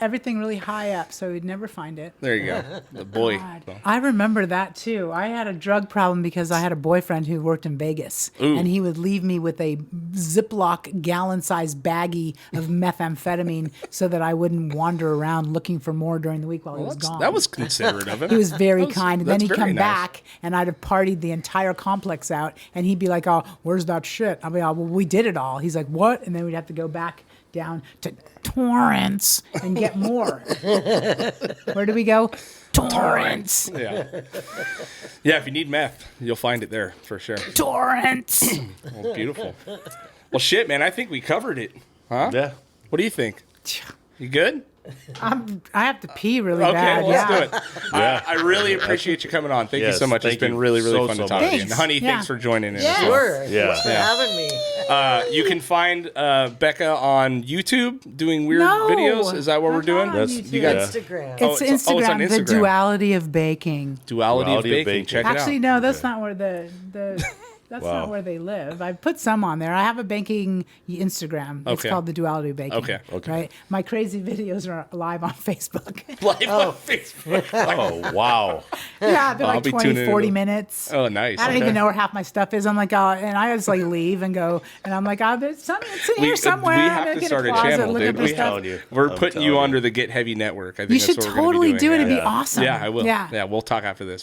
everything really high up, so we'd never find it. There you go. The boy. God. I remember that too. I had a drug problem because I had a boyfriend who worked in Vegas, and he would leave me with a Ziploc gallon-sized baggie of methamphetamine so that I wouldn't wander around looking for more during the week while he was gone. That was considerate of him. He was very kind. And then that's he'd very come nice. back, and I'd have partied the entire complex out, and he'd be like, "Oh, where's that shit?" I'll be, "Oh, well, we did it all." He's like, "What?" And then we'd have to go back down to Torrance and get more. Where do we go? Torrance. Yeah. Yeah, if you need meth, you'll find it there for sure. Torrance. Well, beautiful. Well, shit, man. I think we covered it. Huh? Yeah. What do you think? You good? I have to pee really Okay, bad. well, Yeah. let's do it. I really appreciate you coming on. Thank you Yes, so much. It's thank been you really, really so, fun so to talk to you. much. And honey, Yeah. thanks for joining in. Yeah. as well. Sure. Yeah. Thanks for having me. You can find Becca on YouTube doing weird No, videos. Is that what we're I'm doing? not on That's- YouTube. you got Yeah. Instagram. Oh, It's it's on Instagram, the Instagram. duality of baking. Duality of Duality of baking. Baking. Check it Actually, out. no, that's not where the That's Wow. not where they live. I put some on there. I have a baking Instagram. It's Okay. called The Duality of Baking. Okay. Right. My crazy videos are live on Facebook. Live on Facebook. Oh, wow. Yeah, they're I'll like be 20, tuning in 40 to- minutes. Oh, nice. I don't Okay. even know where half my stuff is. I'm like, and I just like leave and go, and I'm like, it's in here somewhere. We I'm have gonna to get start a closet, channel, look dude. up the We stuff. telling you. We're I'm putting telling you you. under the Get Heavy Network. I think You that's should what we're gonna totally be do it. doing. It'd be Yeah. awesome. Yeah, I will. Yeah. Yeah, we'll talk after this.